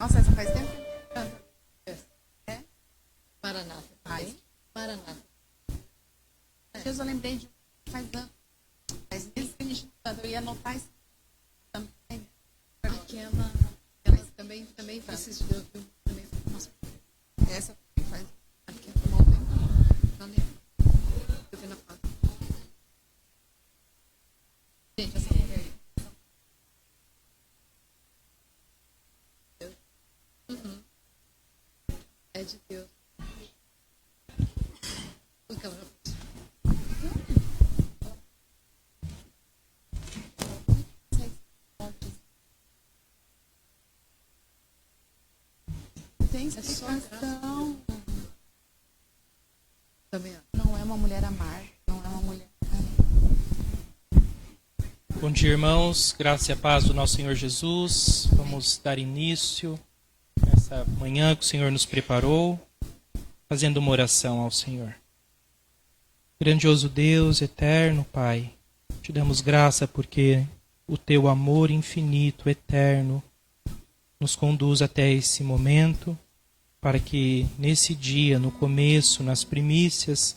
Nossa, essa faz tempo que a gente canta. É? Maranata. Faz. Maranata. Deus, eu lembrei de faz anos. Faz meses que a gente não canta. Eu ia anotar isso também. Aquela também precisa de ouvir. Também, nossa, Essa também faz. aquela é bom tempo. Não lembro. Eu vi na foto. Gente, essa mulher aí. É de Deus. Tudo que ela já fez. Tem É só explicação. Também, ó. Não é uma mulher amarga. Não é uma mulher. Bom dia, irmãos. Graça e a paz do nosso Senhor Jesus. Vamos dar início a essa manhã que o Senhor nos preparou, fazendo uma oração ao Senhor. Grandioso Deus, eterno Pai, te damos graça porque o teu amor infinito, eterno, nos conduz até esse momento, para que nesse dia, no começo, nas primícias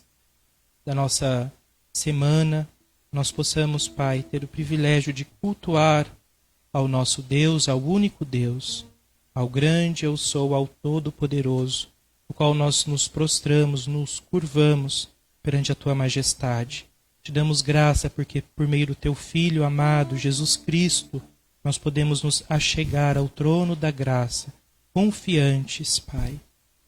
da nossa semana, nós possamos, Pai, ter o privilégio de cultuar ao nosso Deus, ao único Deus, ao grande eu sou, ao todo-poderoso, o qual nós nos prostramos, nos curvamos perante a Tua majestade. Te damos graça porque, por meio do Teu Filho amado, Jesus Cristo, nós podemos nos achegar ao trono da graça, confiantes, Pai.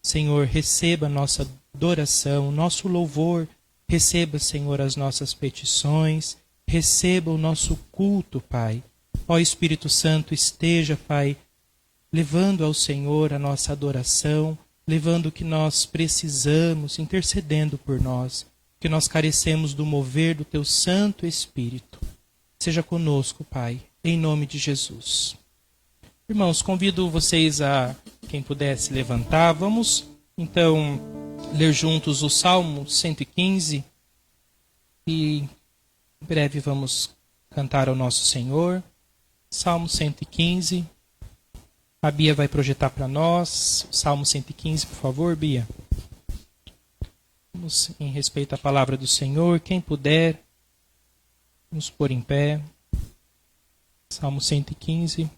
Senhor, receba nossa adoração, nosso louvor, receba, Senhor, as nossas petições, receba o nosso culto, Pai. Ó Espírito Santo, esteja, Pai, levando ao Senhor a nossa adoração, levando o que nós precisamos, intercedendo por nós, que nós carecemos do mover do Teu Santo Espírito. Seja conosco, Pai, em nome de Jesus. Irmãos, convido vocês a, quem puder se levantar, vamos então ler juntos o Salmo 115 e em breve vamos cantar ao nosso Senhor. Salmo 115. A Bia vai projetar para nós. Salmo 115, por favor, Bia. Vamos, em respeito à palavra do Senhor, quem puder, nos pôr em pé. Salmo 115.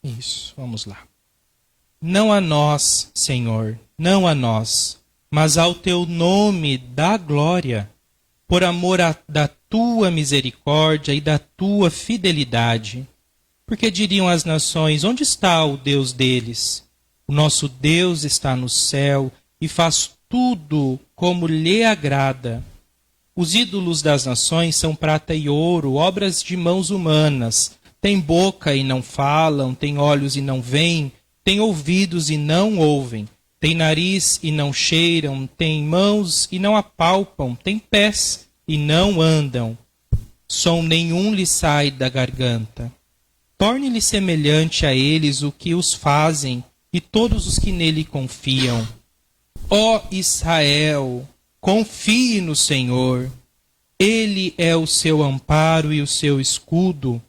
Isso, vamos lá. Não a nós, Senhor, não a nós, mas ao Teu nome dá glória, por amor da Tua misericórdia e da Tua fidelidade. Porque diriam as nações, onde está o Deus deles? O nosso Deus está no céu e faz tudo como lhe agrada. Os ídolos das nações são prata e ouro, obras de mãos humanas. Têm boca e não falam, têm olhos e não veem, têm ouvidos e não ouvem, têm nariz e não cheiram, têm mãos e não apalpam, têm pés e não andam. Som nenhum lhe sai da garganta. Torne-lhe semelhante a eles o que os fazem e todos os que nele confiam. Ó Israel, confie no Senhor. Ele é o seu amparo e o seu escudo.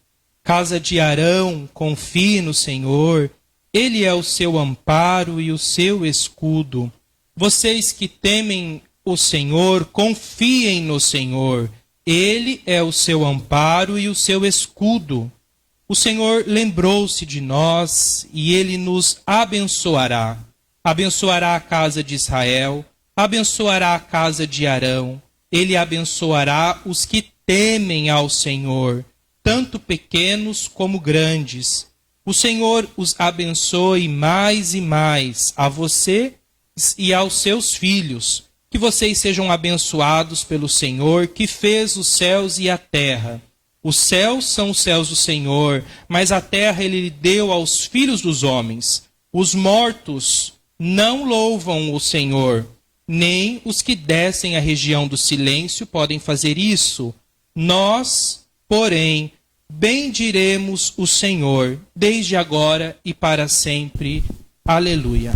Casa de Arão, confie no Senhor. Ele é o seu amparo e o seu escudo. Vocês que temem o Senhor, confiem no Senhor. Ele é o seu amparo e o seu escudo. O Senhor lembrou-se de nós e Ele nos abençoará. Abençoará a casa de Israel, abençoará a casa de Arão. Ele abençoará os que temem ao Senhor, tanto pequenos como grandes. O Senhor os abençoe mais e mais, a você e aos seus filhos. Que vocês sejam abençoados pelo Senhor, que fez os céus e a terra. Os céus são os céus do Senhor, mas a terra Ele deu aos filhos dos homens. Os mortos não louvam o Senhor, nem os que descem à região do silêncio podem fazer isso. Nós, porém, bendiremos o Senhor, desde agora e para sempre. Aleluia.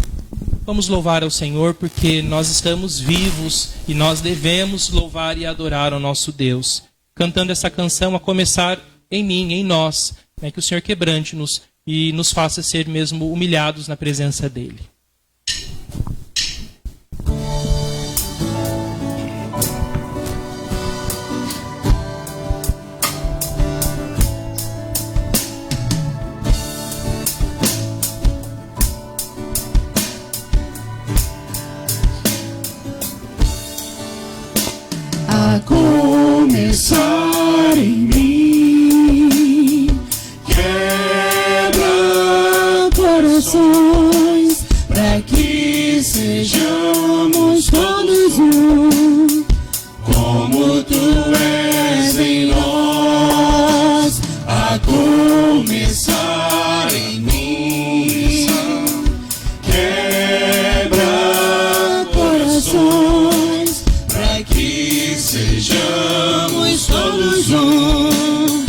Vamos louvar ao Senhor porque nós estamos vivos e nós devemos louvar e adorar ao nosso Deus. Cantando essa canção, a começar em mim, em nós, né? Que o Senhor quebrante-nos e nos faça ser mesmo humilhados na presença dEle. A começar em mim, quebra corações, para que sejamos todos um, como tu és em nós. A começar em mim, quebra corações, para que sejamos todos um,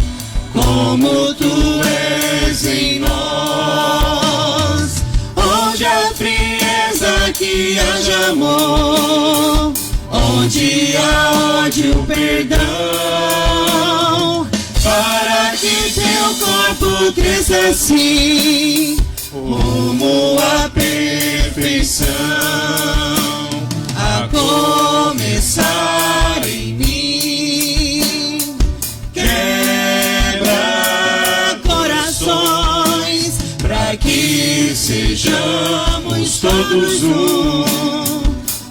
como tu és em nós. Onde a frieza, que haja amor, onde há ódio, perdão, para que teu corpo cresça assim, rumo à perfeição. A começar em mim, quebra corações, para que sejamos todos um,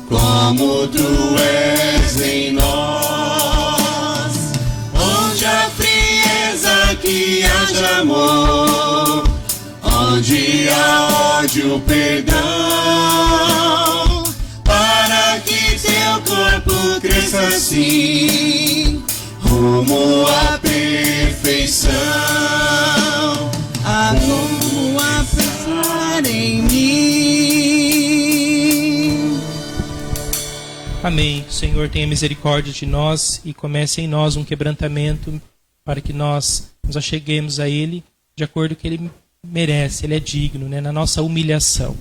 como tu és em nós. Onde a frieza, que haja amor, onde há ódio, perdão, para que teu corpo cresça assim, rumo à perfeição. A rumo a pensar em mim. Amém. Senhor, tenha misericórdia de nós e comece em nós um quebrantamento para que nós nos acheguemos a Ele de acordo com o que Ele merece. Ele é digno, né? Na nossa humilhação.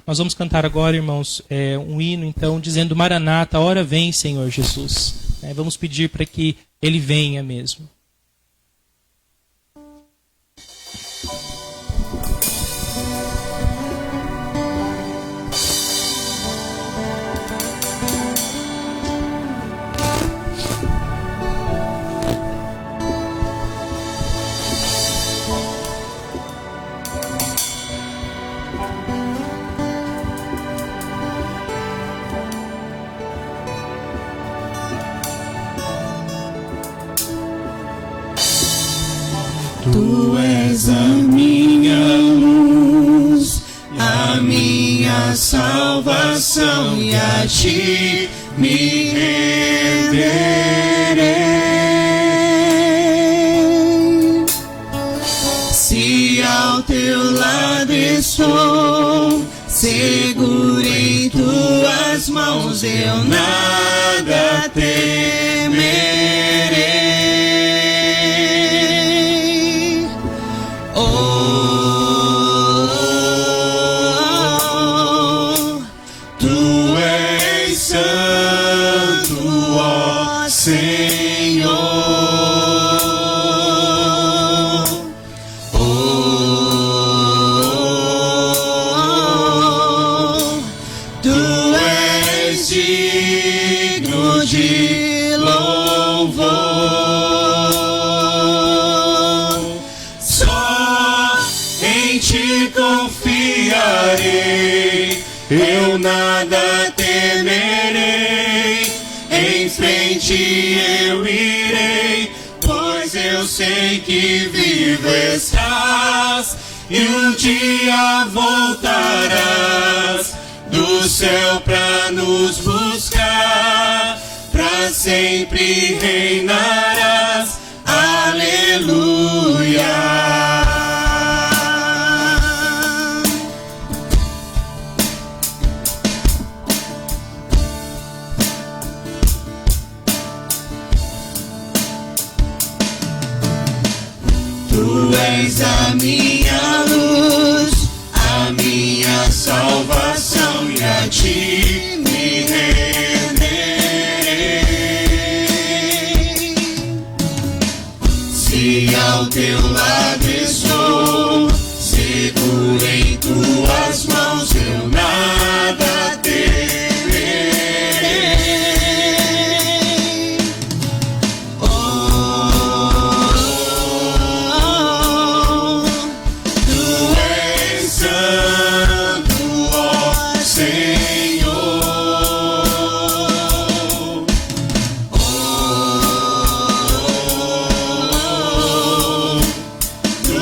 Nós vamos cantar agora, irmãos, um hino, então, dizendo: Maranata, ora vem, Senhor Jesus. Vamos pedir para que Ele venha mesmo. Tu és a minha luz, a minha salvação, e a ti me renderei. Se ao teu lado estou, seguro em tuas mãos, eu nada temerei. Senhor, tu és digno de louvor. Só em ti confiarei, eu nada temerei. Em frente eu irei, pois eu sei que vivo estás, e um dia voltarás do céu pra nos buscar, pra sempre reinarás. Aleluia. Tu és a minha luz, a minha salvação, e a ti me renderei. Se ao teu lado estou, seguro em tuas mãos, eu nada temerei. Tu és santo, ó Senhor. Tu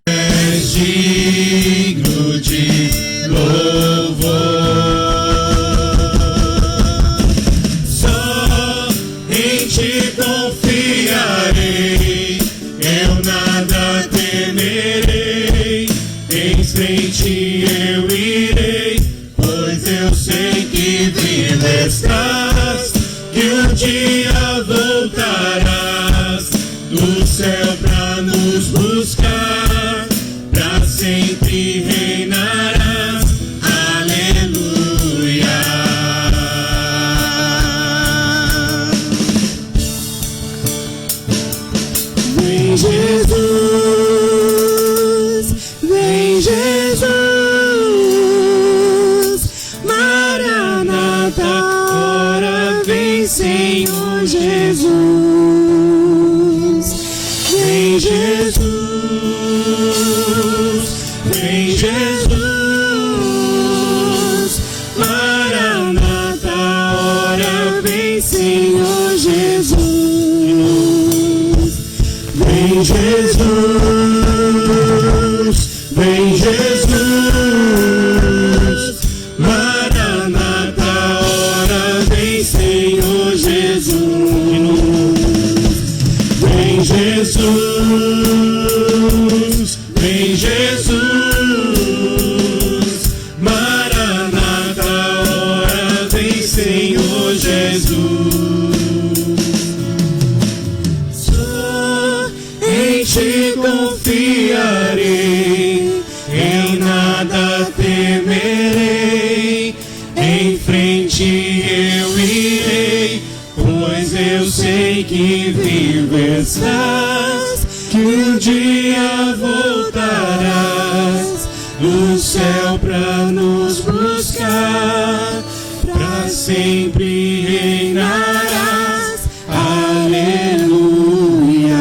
és digno de louvor. Só em ti confiarei, eu nada temerei. Em frente eu irei, pois eu sei que vivo estás, que um dia voltarás do céu pra nos buscar, pra sempre reinarás. Aleluia. Vem Jesus, vem Jesus, Maranata, ora vem Senhor Jesus. Vem Jesus, vem Jesus, Maranata, ora vem Senhor Jesus. Vem Jesus, vem Jesus, Maranata, ora vem Senhor Jesus. Vem Jesus, vem Jesus, Maranata, ora vem Senhor Jesus. Só em ti confiarei, em nada temerei. Em frente eu irei, pois eu sei que vivo estás, que um dia voltarás do céu pra nos buscar, pra sempre reinarás. Aleluia.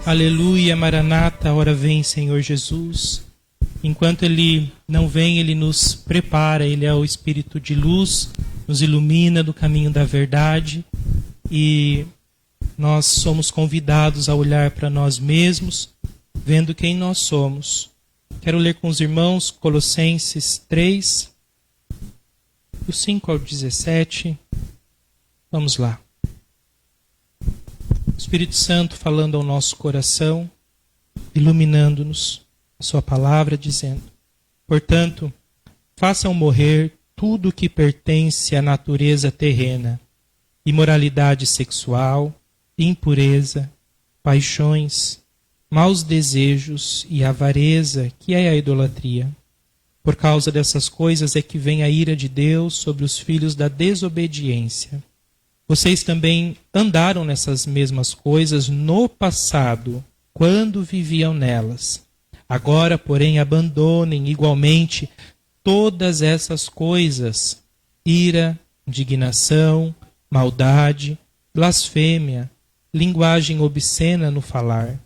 Aleluia, Maranata, ora vem Senhor Jesus. Enquanto Ele não vem, Ele nos prepara, Ele é o Espírito de luz, nos ilumina do caminho da verdade e nós somos convidados a olhar para nós mesmos, vendo quem nós somos. Quero ler com os irmãos Colossenses 3, do 5 ao 17. Vamos lá. O Espírito Santo falando ao nosso coração, iluminando-nos, a sua palavra dizendo: portanto, façam morrer tudo o que pertence à natureza terrena, imoralidade sexual, impureza, paixões, maus desejos e avareza, que é a idolatria. Por causa dessas coisas é que vem a ira de Deus sobre os filhos da desobediência. Vocês também andaram nessas mesmas coisas no passado, quando viviam nelas. Agora, porém, abandonem igualmente todas essas coisas: ira, indignação, maldade, blasfêmia, linguagem obscena no falar.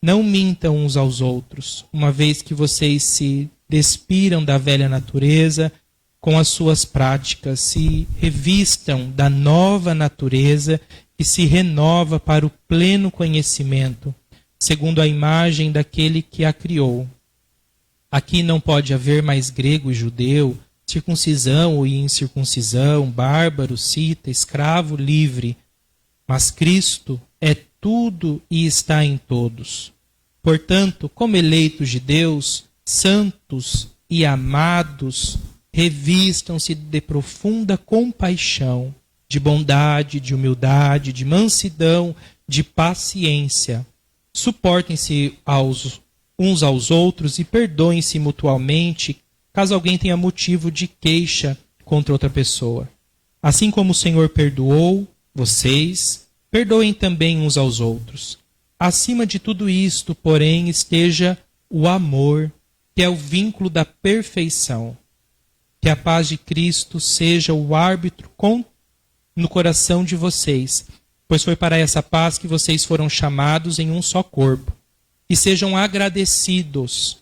Não mintam uns aos outros, uma vez que vocês se despiram da velha natureza com as suas práticas, se revistam da nova natureza que se renova para o pleno conhecimento, segundo a imagem daquele que a criou. Aqui não pode haver mais grego e judeu, circuncisão ou incircuncisão, bárbaro, cita, escravo, livre, mas Cristo é tudo e está em todos. Portanto, como eleitos de Deus, santos e amados, revistam-se de profunda compaixão, de bondade, de humildade, de mansidão, de paciência. Suportem-se uns aos outros e perdoem-se mutualmente, caso alguém tenha motivo de queixa contra outra pessoa. Assim como o Senhor perdoou, vocês perdoem também uns aos outros. Acima de tudo isto, porém, esteja o amor, que é o vínculo da perfeição. Que a paz de Cristo seja o árbitro no coração de vocês, pois foi para essa paz que vocês foram chamados em um só corpo. E sejam agradecidos.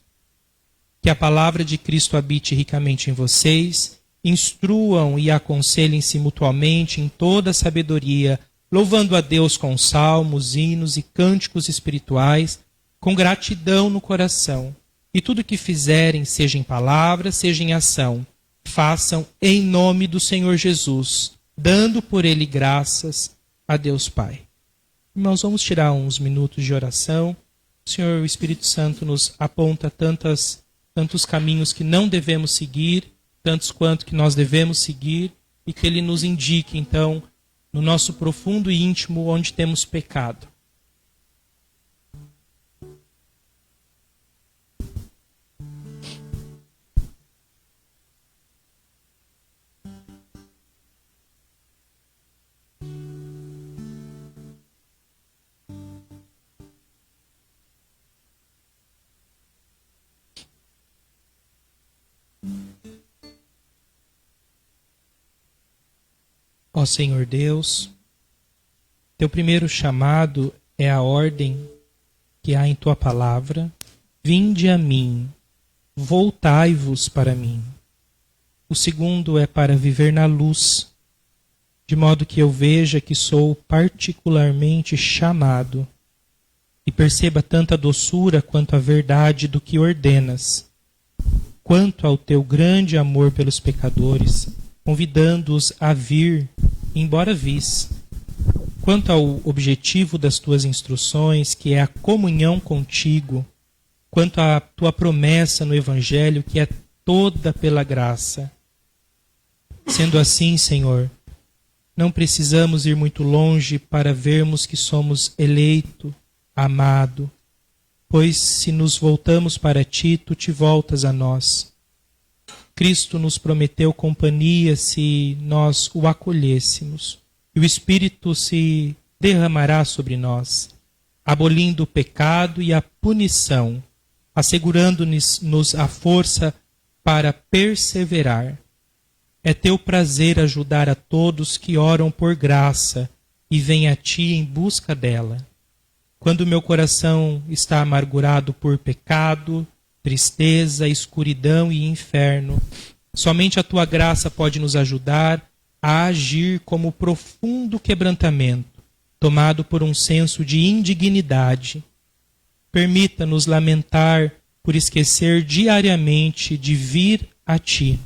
Que a palavra de Cristo habite ricamente em vocês, instruam e aconselhem-se mutuamente em toda a sabedoria, louvando a Deus com salmos, hinos e cânticos espirituais, com gratidão no coração. E tudo que fizerem, seja em palavra, seja em ação, façam em nome do Senhor Jesus, dando por Ele graças a Deus Pai. Irmãos, vamos tirar uns minutos de oração. O Senhor, o Espírito Santo, nos aponta tantos caminhos que não devemos seguir, tantos quanto que nós devemos seguir, e que Ele nos indique, então, no nosso profundo e íntimo, onde temos pecado. Ó Senhor Deus, teu primeiro chamado é a ordem que há em tua palavra: vinde a mim, voltai-vos para mim. O segundo é para viver na luz, de modo que eu veja que sou particularmente chamado e perceba tanta doçura quanto a verdade do que ordenas, quanto ao teu grande amor pelos pecadores, convidando-os a vir, embora vis. Quanto ao objetivo das tuas instruções, que é a comunhão contigo, quanto à tua promessa no Evangelho, que é toda pela graça. Sendo assim, Senhor, não precisamos ir muito longe para vermos que somos eleito, amado, pois se nos voltamos para ti, tu te voltas a nós. Cristo nos prometeu companhia se nós o acolhêssemos, e o Espírito se derramará sobre nós, abolindo o pecado e a punição, assegurando-nos a força para perseverar. É teu prazer ajudar a todos que oram por graça e vêm a ti em busca dela. Quando meu coração está amargurado por pecado, tristeza, escuridão e inferno, somente a tua graça pode nos ajudar a agir como profundo quebrantamento, tomado por um senso de indignidade. Permita-nos lamentar por esquecer diariamente de vir a ti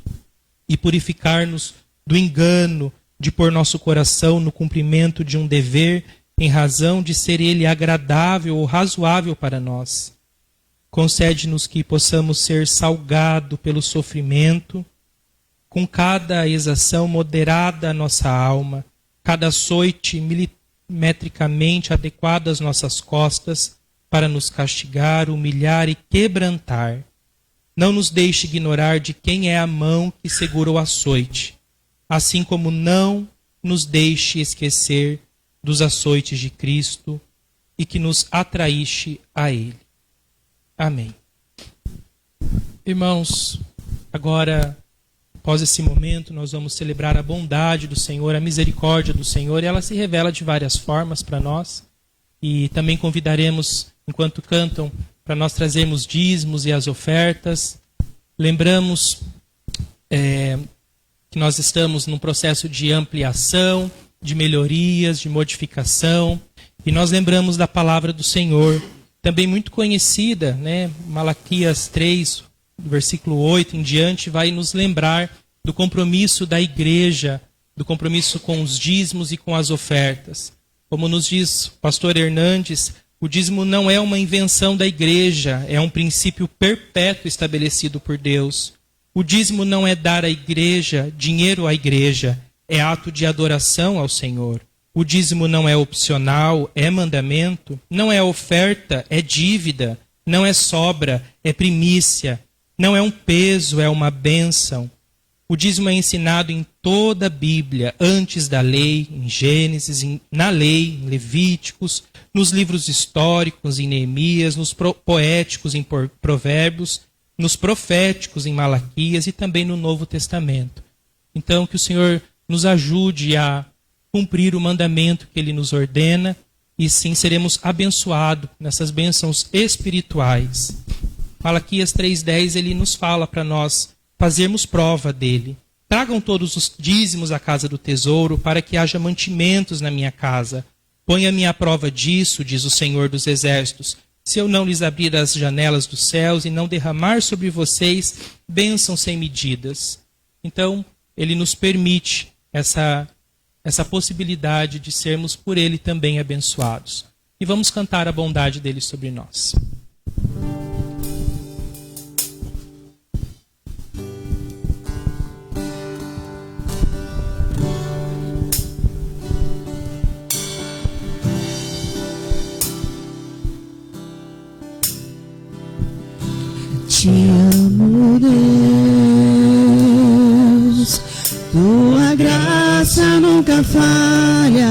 e purificar-nos do engano de pôr nosso coração no cumprimento de um dever em razão de ser ele agradável ou razoável para nós. Concede-nos que possamos ser salgado pelo sofrimento, com cada exação moderada à nossa alma, cada açoite milimetricamente adequado às nossas costas, para nos castigar, humilhar e quebrantar. Não nos deixe ignorar de quem é a mão que segura o açoite, assim como não nos deixe esquecer dos açoites de Cristo e que nos atraíste a Ele. Amém. Irmãos, agora, após esse momento, nós vamos celebrar a bondade do Senhor, a misericórdia do Senhor, e ela se revela de várias formas para nós. E também convidaremos, enquanto cantam, para nós trazermos dízimos e as ofertas. Lembramos que nós estamos num processo de ampliação, de melhorias, de modificação. E nós lembramos da palavra do Senhor, também muito conhecida, né? Malaquias 3, versículo 8 em diante, vai nos lembrar do compromisso da igreja, do compromisso com os dízimos e com as ofertas. Como nos diz o pastor Hernandes, o dízimo não é uma invenção da igreja, é um princípio perpétuo estabelecido por Deus. O dízimo não é dar à igreja, dinheiro à igreja, é ato de adoração ao Senhor. O dízimo não é opcional, é mandamento. Não é oferta, é dívida. Não é sobra, é primícia. Não é um peso, é uma bênção. O dízimo é ensinado em toda a Bíblia, antes da lei, em Gênesis, na lei, em Levíticos, nos livros históricos, em Neemias, nos poéticos, em Provérbios, nos proféticos, em Malaquias e também no Novo Testamento. Então, que o Senhor nos ajude a cumprir o mandamento que Ele nos ordena e sim seremos abençoados nessas bênçãos espirituais. Malaquias 3,10, ele nos fala para nós fazermos prova dele. Tragam todos os dízimos à casa do tesouro, para que haja mantimentos na minha casa. Ponha-me à prova disso, diz o Senhor dos Exércitos, se eu não lhes abrir as janelas dos céus e não derramar sobre vocês bênçãos sem medidas. Então, ele nos permite essa possibilidade de sermos por ele também abençoados. E vamos cantar a bondade dele sobre nós. Te amo, Deus, tua graça nunca falha.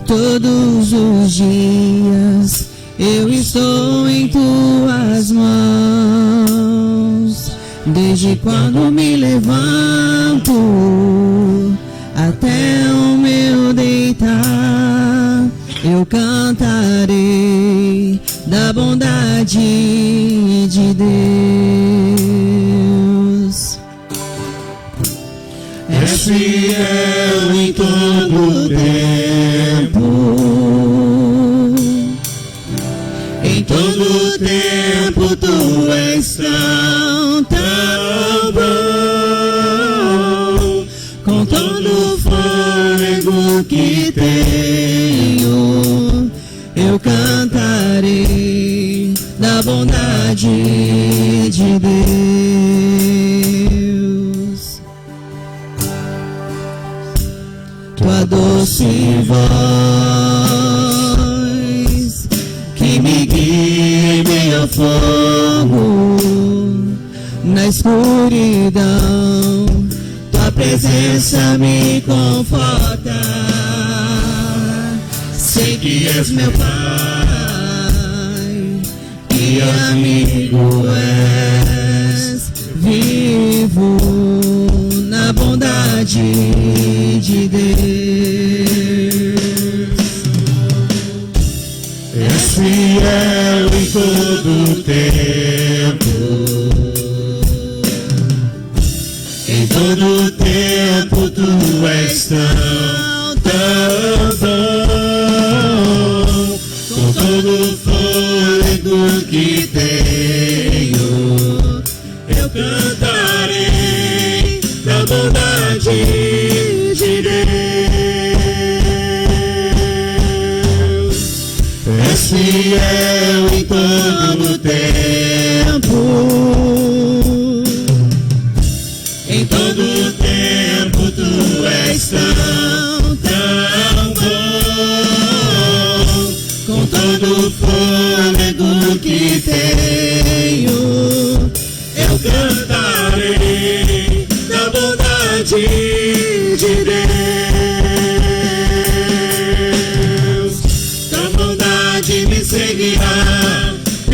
Todos os dias eu estou em tuas mãos. Desde quando me levanto até o meu deitar, eu cantarei da bondade de Deus. É fiel em todo tempo, em todo tempo tu és tão bom. Com todo o fôlego que tenho, eu cantarei da bondade de Deus. Tua doce voz que me guia em meio ao fogo, na escuridão, tua presença me conforta. Sei que és meu Pai e amigo és, vivo na bondade de Deus. És fiel em todo tempo, em todo tempo tu és tão bom. Com todo o fôlego que tenho, eu cantarei da bondade de Deus. És fiel em todo tempo, em todo tempo tu és tão bom. Com todo o fôlego que tenho, eu cantarei da bondade de Deus. Tua bondade me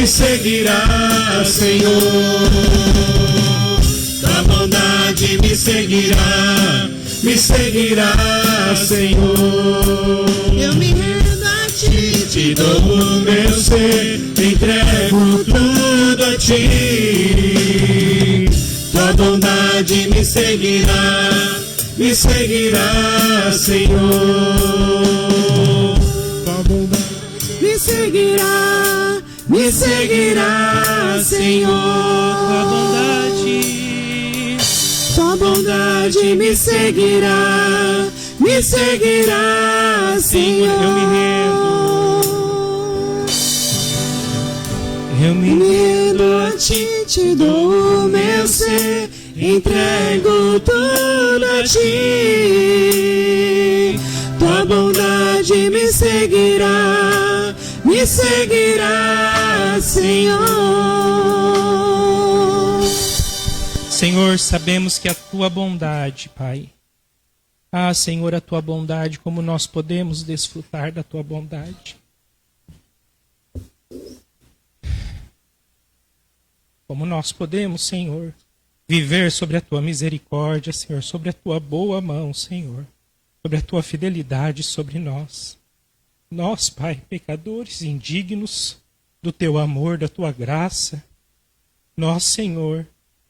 seguirá, Senhor. Tua bondade me seguirá, Senhor. Eu me rendo a ti, te dou o meu ser, entrego tudo a ti. Tua bondade me seguirá, Senhor. Tua bondade me seguirá, Senhor. Tua bondade me seguirá, Senhor. Eu me rendo a ti, te dou o meu ser, entrego tudo a ti. Tua bondade me seguirá, Senhor. Senhor, sabemos que a tua bondade, Pai. Ah, Senhor, a tua bondade, como nós podemos desfrutar da tua bondade. Como nós podemos, Senhor, viver sobre a tua misericórdia, Senhor, sobre a tua boa mão, Senhor, sobre a tua fidelidade sobre nós. Nós, Pai, pecadores, indignos do teu amor, da tua graça. Nós, Senhor,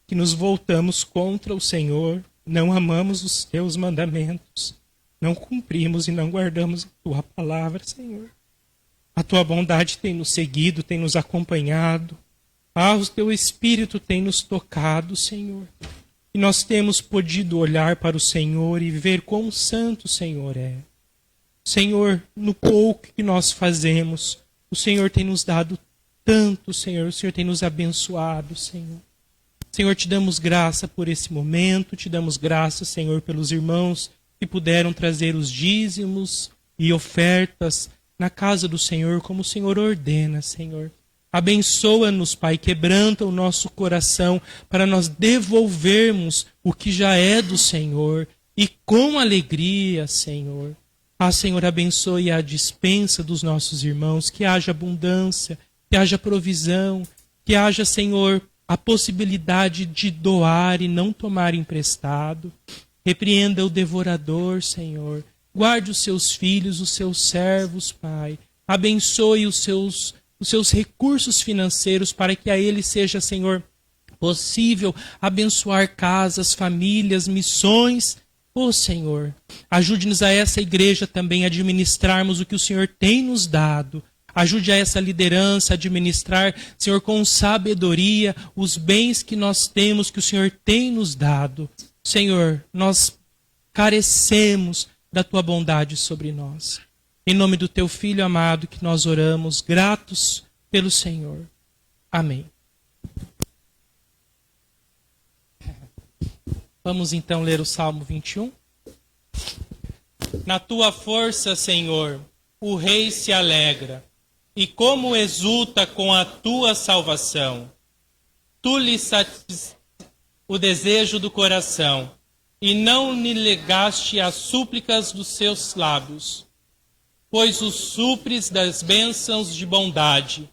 que nos voltamos contra o Senhor, não amamos os teus mandamentos, não cumprimos e não guardamos a tua palavra, Senhor. A tua bondade tem nos seguido, tem nos acompanhado. Ah, o teu Espírito tem nos tocado, Senhor. E nós temos podido olhar para o Senhor e ver quão santo o Senhor é. Senhor, no pouco que nós fazemos, o Senhor tem nos dado tanto, Senhor. O Senhor tem nos abençoado, Senhor. Senhor, te damos graça por esse momento, te damos graça, Senhor, pelos irmãos que puderam trazer os dízimos e ofertas na casa do Senhor, como o Senhor ordena, Senhor. Abençoa-nos, Pai, quebranta o nosso coração para nós devolvermos o que já é do Senhor e com alegria, Senhor. Ah, Senhor, abençoe a dispensa dos nossos irmãos, que haja abundância, que haja provisão, que haja, Senhor, a possibilidade de doar e não tomar emprestado. Repreenda o devorador, Senhor. Guarde os seus filhos, os seus servos, Pai. Abençoe os seus recursos financeiros para que a ele seja, Senhor, possível abençoar casas, famílias, missões. Ó Senhor, ajude-nos a essa igreja também a administrarmos o que o Senhor tem nos dado. Ajude a essa liderança a administrar, Senhor, com sabedoria, os bens que nós temos, que o Senhor tem nos dado. Senhor, nós carecemos da tua bondade sobre nós. Em nome do teu Filho amado que nós oramos, gratos pelo Senhor. Amém. Vamos então ler o Salmo 21. Na tua força, Senhor, o rei se alegra, e como exulta com a tua salvação. Tu lhe satisfazes o desejo do coração, e não lhe negaste as súplicas dos seus lábios. Pois os supres das bênçãos de bondade,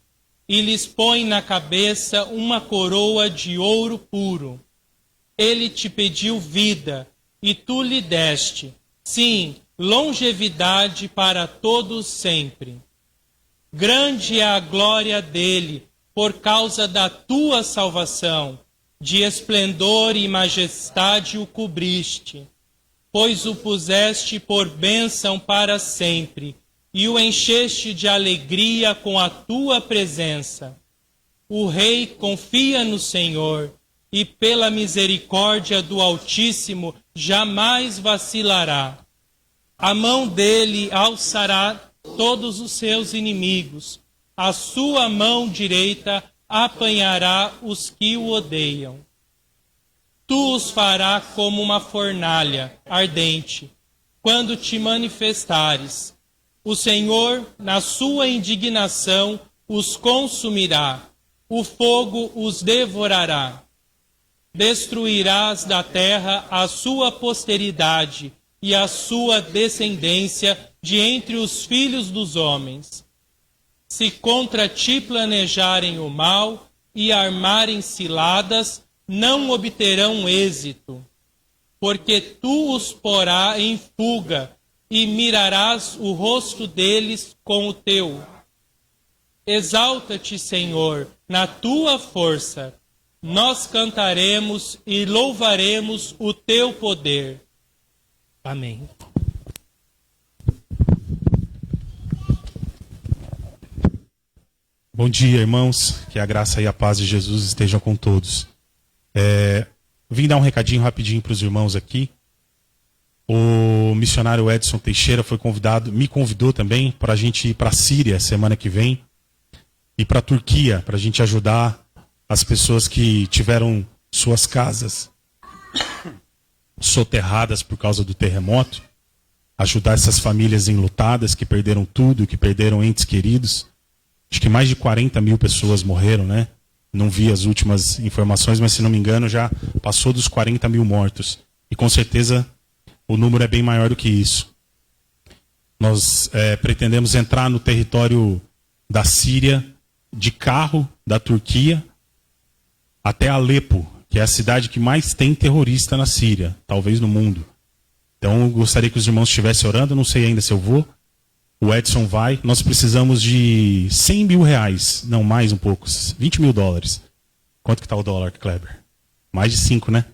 e lhes põe na cabeça uma coroa de ouro puro. Ele te pediu vida, e tu lhe deste, sim, longevidade para todos sempre. Grande é a glória dele, por causa da tua salvação, de esplendor e majestade o cobriste, pois o puseste por bênção para sempre, e o encheste de alegria com a tua presença. O rei confia no Senhor, e pela misericórdia do Altíssimo jamais vacilará. A mão dele alçará todos os seus inimigos. A sua mão direita apanhará os que o odeiam. Tu os fará como uma fornalha ardente, quando te manifestares. O Senhor, na sua indignação, os consumirá. O fogo os devorará. Destruirás da terra a sua posteridade e a sua descendência de entre os filhos dos homens. Se contra ti planejarem o mal e armarem ciladas, não obterão êxito, porque tu os porás em fuga e mirarás o rosto deles com o teu. Exalta-te, Senhor, na tua força. Nós cantaremos e louvaremos o teu poder. Amém. Bom dia, irmãos. Que a graça e a paz de Jesus estejam com todos. Vim dar um recadinho rapidinho para os irmãos aqui. O missionário Edson Teixeira me convidou também para a gente ir para a Síria semana que vem e para a Turquia, para a gente ajudar as pessoas que tiveram suas casas soterradas por causa do terremoto, ajudar essas famílias enlutadas que perderam tudo, que perderam entes queridos. Acho que mais de 40 mil pessoas morreram, né? Não vi as últimas informações, mas se não me engano já passou dos 40 mil mortos. E com certeza o número é bem maior do que isso. Nós pretendemos entrar no território da Síria de carro, da Turquia, até Alepo, que é a cidade que mais tem terrorista na Síria, talvez no mundo. Então eu gostaria que os irmãos estivessem orando, não sei ainda se eu vou. O Edson vai. Nós precisamos de 100 mil reais, não, mais um pouco, 20 mil dólares. Quanto que está o dólar, Kleber? Mais de 5, né?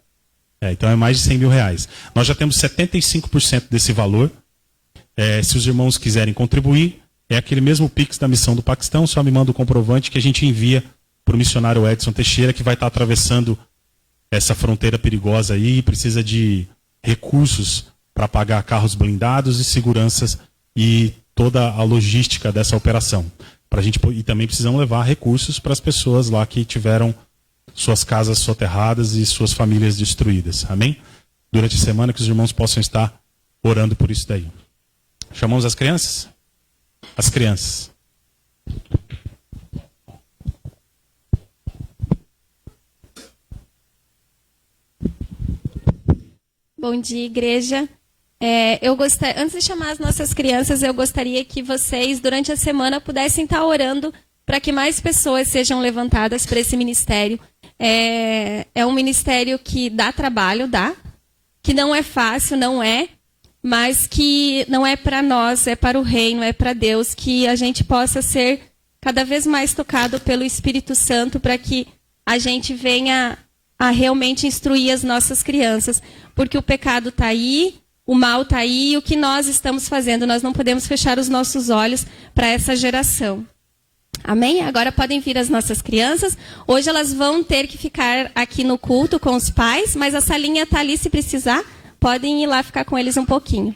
Então é mais de 100 mil reais. Nós já temos 75% desse valor. Se os irmãos quiserem contribuir, é aquele mesmo Pix da missão do Paquistão, só me manda o comprovante que a gente envia para o missionário Edson Teixeira, que vai estar atravessando essa fronteira perigosa aí e precisa de recursos para pagar carros blindados e seguranças e toda a logística dessa operação. E também precisam levar recursos para as pessoas lá que tiveram suas casas soterradas e suas famílias destruídas. Amém? Durante a semana que os irmãos possam estar orando por isso daí. Chamamos as crianças? As crianças. Bom dia, igreja. Antes de chamar as nossas crianças, eu gostaria que vocês, durante a semana, pudessem estar orando para que mais pessoas sejam levantadas para esse ministério. É um ministério que dá trabalho, que não é fácil, não é, mas que não é para nós, é para o reino, é para Deus, que a gente possa ser cada vez mais tocado pelo Espírito Santo para que a gente venha a realmente instruir as nossas crianças, porque o pecado está aí, o mal está aí, e o que nós estamos fazendo? Nós não podemos fechar os nossos olhos para essa geração. Amém? Agora podem vir as nossas crianças. Hoje elas vão ter que ficar aqui no culto com os pais, mas a salinha está ali se precisar. Podem ir lá ficar com eles um pouquinho.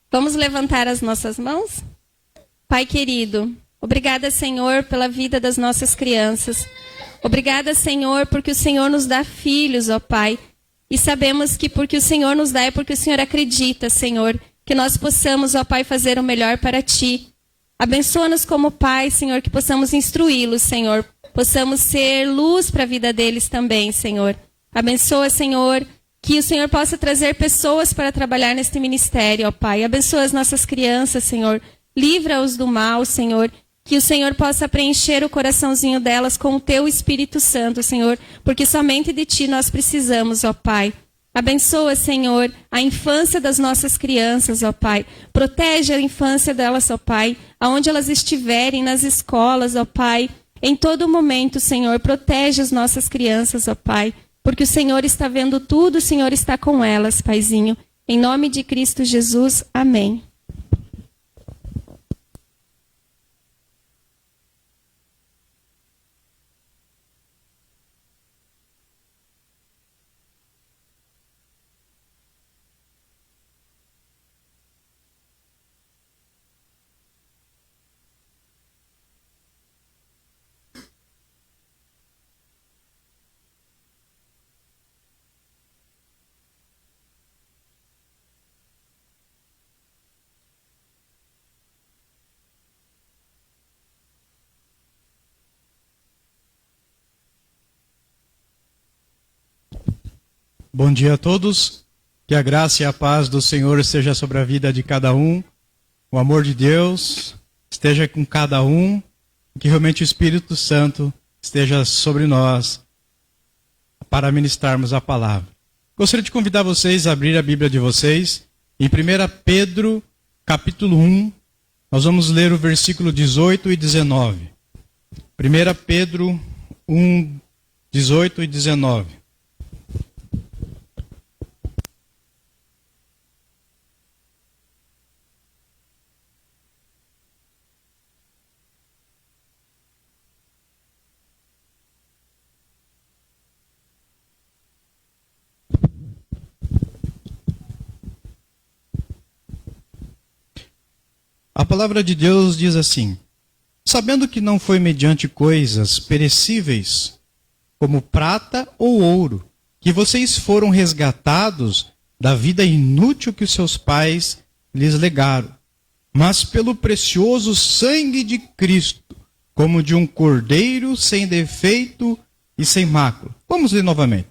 Vamos levantar as nossas mãos? Pai querido, obrigada, Senhor, pela vida das nossas crianças. Obrigada, Senhor, porque o Senhor nos dá filhos, ó Pai. E sabemos que porque o Senhor nos dá é porque o Senhor acredita, Senhor, que nós possamos, ó Pai, fazer o melhor para Ti. Abençoa-nos como Pai, Senhor, que possamos instruí-los, Senhor. Possamos ser luz para a vida deles também, Senhor. Abençoa, Senhor, que o Senhor possa trazer pessoas para trabalhar neste ministério, ó Pai. Abençoa as nossas crianças, Senhor. Livra-os do mal, Senhor. Que o Senhor possa preencher o coraçãozinho delas com o Teu Espírito Santo, Senhor. Porque somente de Ti nós precisamos, ó Pai. Abençoa, Senhor, a infância das nossas crianças, ó Pai. Protege a infância delas, ó Pai. Aonde elas estiverem, nas escolas, ó Pai. Em todo momento, Senhor, protege as nossas crianças, ó Pai. Porque o Senhor está vendo tudo, o Senhor está com elas, Paizinho. Em nome de Cristo Jesus, amém. Bom dia a todos, que a graça e a paz do Senhor esteja sobre a vida de cada um, o amor de Deus esteja com cada um, que realmente o Espírito Santo esteja sobre nós para ministrarmos a palavra. Gostaria de convidar vocês a abrir a Bíblia de vocês em 1 Pedro, capítulo 1, nós vamos ler o versículo 18 e 19. 1 Pedro 1, 18 e 19. A palavra de Deus diz assim: sabendo que não foi mediante coisas perecíveis, como prata ou ouro, que vocês foram resgatados da vida inútil que os seus pais lhes legaram, mas pelo precioso sangue de Cristo, como de um cordeiro sem defeito e sem mácula. Vamos ler novamente.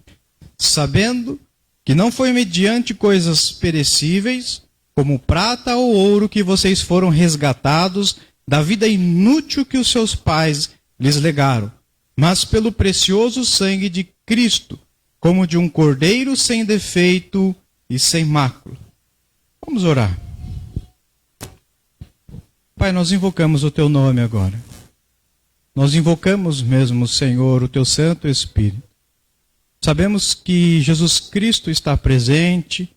Sabendo que não foi mediante coisas perecíveis, como prata ou ouro, que vocês foram resgatados da vida inútil que os seus pais lhes legaram, mas pelo precioso sangue de Cristo, como de um cordeiro sem defeito e sem mácula. Vamos orar. Pai, nós invocamos o teu nome agora. Nós invocamos mesmo, Senhor, o teu Santo Espírito. Sabemos que Jesus Cristo está presente,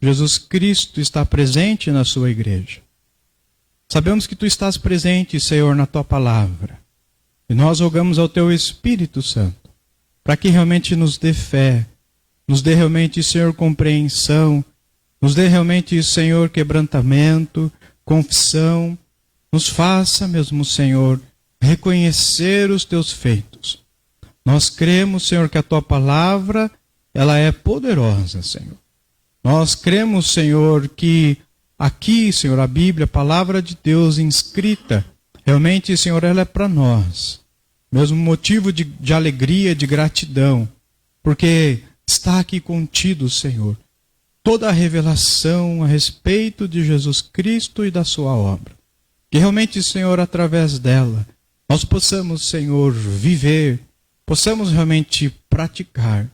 Jesus Cristo está presente na sua igreja. Sabemos que tu estás presente, Senhor, na tua palavra. E nós rogamos ao teu Espírito Santo, para que realmente nos dê fé, nos dê realmente, Senhor, compreensão, nos dê realmente, Senhor, quebrantamento, confissão, nos faça mesmo, Senhor, reconhecer os teus feitos. Nós cremos, Senhor, que a tua palavra, ela é poderosa, Senhor. Nós cremos, Senhor, que aqui, Senhor, a Bíblia, a palavra de Deus inscrita, realmente, Senhor, ela é para nós. Mesmo motivo de alegria, de gratidão, porque está aqui contido, Senhor, toda a revelação a respeito de Jesus Cristo e da sua obra. Que realmente, Senhor, através dela, nós possamos, Senhor, viver, possamos realmente praticar.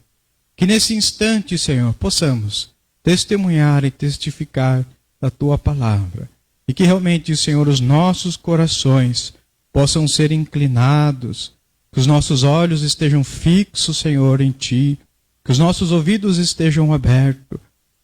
Que nesse instante, Senhor, possamos testemunhar e testificar da tua palavra. E que realmente, Senhor, os nossos corações possam ser inclinados, que os nossos olhos estejam fixos, Senhor, em ti, que os nossos ouvidos estejam abertos,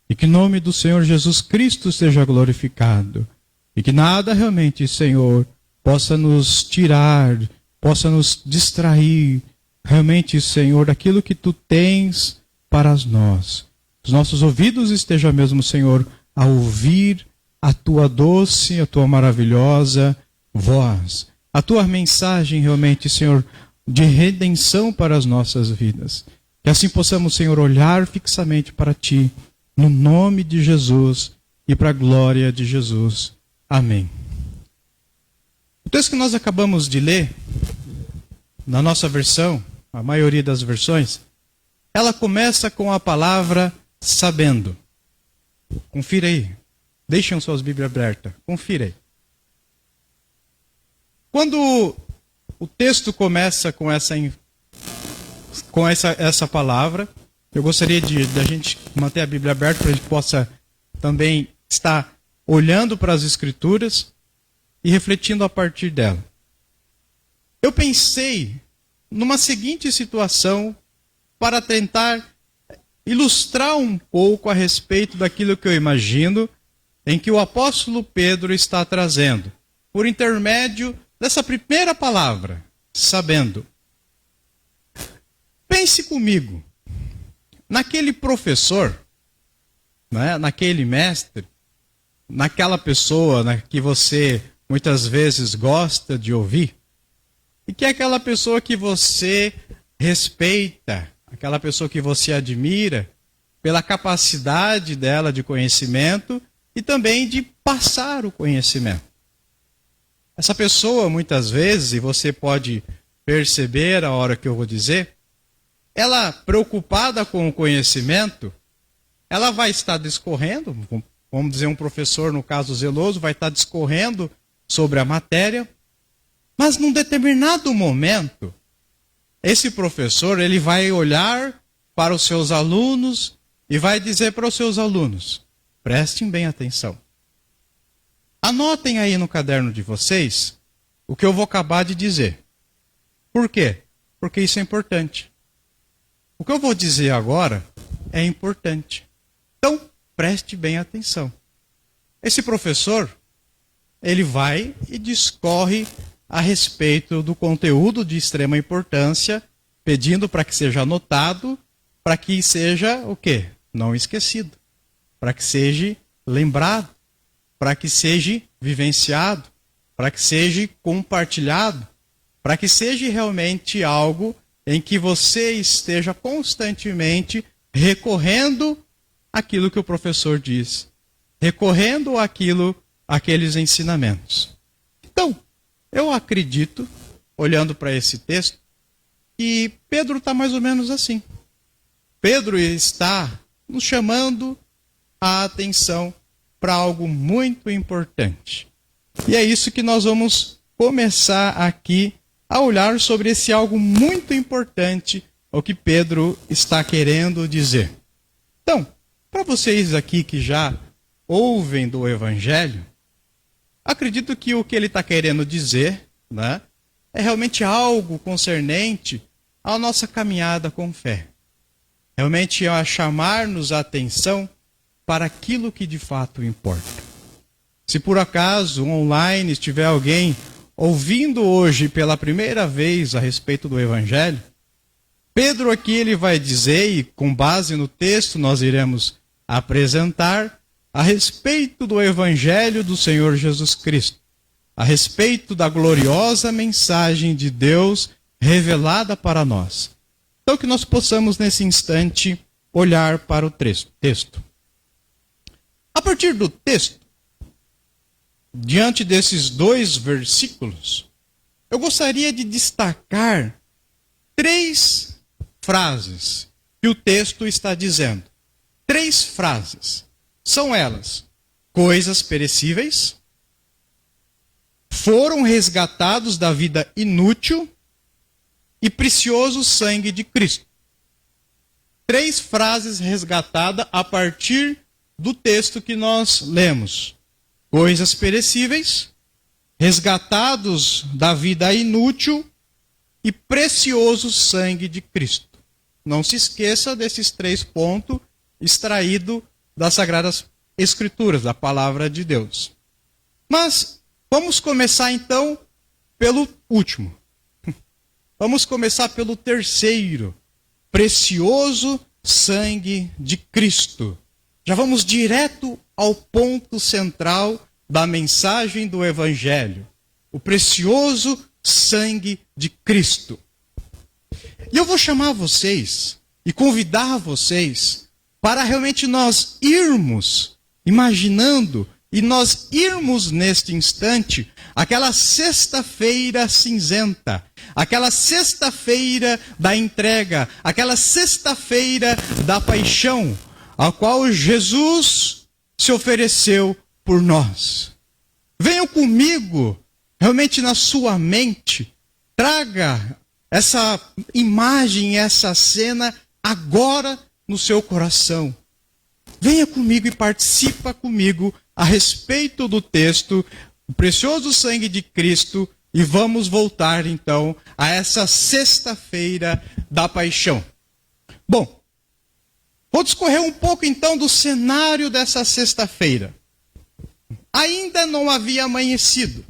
e que o nome do Senhor Jesus Cristo seja glorificado. E que nada realmente, Senhor, possa nos tirar, possa nos distrair, realmente, Senhor, daquilo que tu tens para nós. Os nossos ouvidos estejam mesmo, Senhor, a ouvir a tua doce, a tua maravilhosa voz. A tua mensagem realmente, Senhor, de redenção para as nossas vidas. Que assim possamos, Senhor, olhar fixamente para ti, no nome de Jesus e para a glória de Jesus. Amém. O texto que nós acabamos de ler, na nossa versão, a maioria das versões, ela começa com a palavra sabendo. Confira aí. Deixem suas Bíblias abertas. Confira aí. Quando o texto começa com essa palavra, eu gostaria de a gente manter a Bíblia aberta para a gente possa também estar olhando para as Escrituras e refletindo a partir dela. Eu pensei numa seguinte situação para tentar ilustrar um pouco a respeito daquilo que eu imagino em que o apóstolo Pedro está trazendo, por intermédio dessa primeira palavra, sabendo. Pense comigo, naquele professor, né, naquele mestre, naquela pessoa que você muitas vezes gosta de ouvir, e que é aquela pessoa que você respeita, aquela pessoa que você admira, pela capacidade dela de conhecimento e também de passar o conhecimento. Essa pessoa, muitas vezes, e você pode perceber a hora que eu vou dizer, ela, preocupada com o conhecimento, ela vai estar discorrendo, vamos dizer, um professor, no caso zeloso, vai estar discorrendo sobre a matéria, mas num determinado momento, esse professor, ele vai olhar para os seus alunos e vai dizer para os seus alunos, prestem bem atenção. Anotem aí no caderno de vocês o que eu vou acabar de dizer. Por quê? Porque isso é importante. O que eu vou dizer agora é importante. Então, preste bem atenção. Esse professor, ele vai e discorre a respeito do conteúdo de extrema importância, pedindo para que seja anotado, para que seja o quê? Não esquecido. Para que seja lembrado, para que seja vivenciado, para que seja compartilhado, para que seja realmente algo em que você esteja constantemente recorrendo àquilo que o professor diz, recorrendo àqueles ensinamentos. Então, eu acredito, olhando para esse texto, que Pedro está mais ou menos assim. Pedro está nos chamando a atenção para algo muito importante. E é isso que nós vamos começar aqui a olhar sobre esse algo muito importante, o que Pedro está querendo dizer. Então, para vocês aqui que já ouvem do Evangelho, acredito que o que ele está querendo dizer, né, é realmente algo concernente à nossa caminhada com fé. Realmente é a chamar-nos a atenção para aquilo que de fato importa. Se por acaso online estiver alguém ouvindo hoje pela primeira vez a respeito do Evangelho, Pedro aqui ele vai dizer, e com base no texto nós iremos apresentar, a respeito do Evangelho do Senhor Jesus Cristo, a respeito da gloriosa mensagem de Deus revelada para nós. Então que nós possamos nesse instante olhar para o texto. A partir do texto, diante desses 2 versículos, eu gostaria de destacar 3 frases que o texto está dizendo. 3 frases. São elas: coisas perecíveis, foram resgatados da vida inútil e precioso sangue de Cristo. 3 frases resgatadas a partir do texto que nós lemos. Coisas perecíveis, resgatados da vida inútil e precioso sangue de Cristo. Não se esqueça desses 3 pontos extraídos das Sagradas Escrituras, da Palavra de Deus. Mas vamos começar então pelo último. Vamos começar pelo terceiro. Precioso sangue de Cristo. Já vamos direto ao ponto central da mensagem do Evangelho. O precioso sangue de Cristo. E eu vou chamar vocês e convidar vocês para realmente nós irmos imaginando e nós irmos neste instante aquela sexta-feira cinzenta, aquela sexta-feira da entrega, aquela sexta-feira da paixão, a qual Jesus se ofereceu por nós. Venham comigo, realmente na sua mente, traga essa imagem, essa cena agora no seu coração. Venha comigo e participa comigo a respeito do texto, o precioso sangue de Cristo, e vamos voltar então a essa sexta-feira da paixão. Bom, vou discorrer um pouco então do cenário dessa sexta-feira. Ainda não havia amanhecido.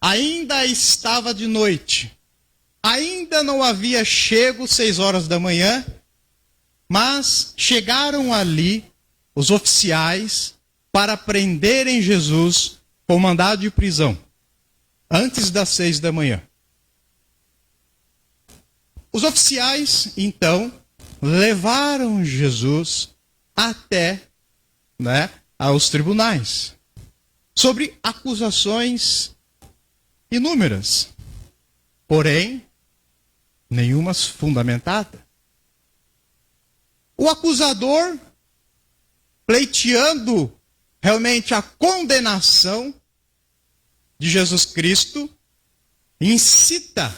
Ainda estava de noite. Ainda não havia chego 6 horas da manhã, mas chegaram ali os oficiais para prenderem Jesus com mandado de prisão, antes das 6 da manhã. Os oficiais, então, levaram Jesus até aos tribunais, sobre acusações inúmeras, porém, nenhuma fundamentada. O acusador, pleiteando realmente a condenação de Jesus Cristo, incita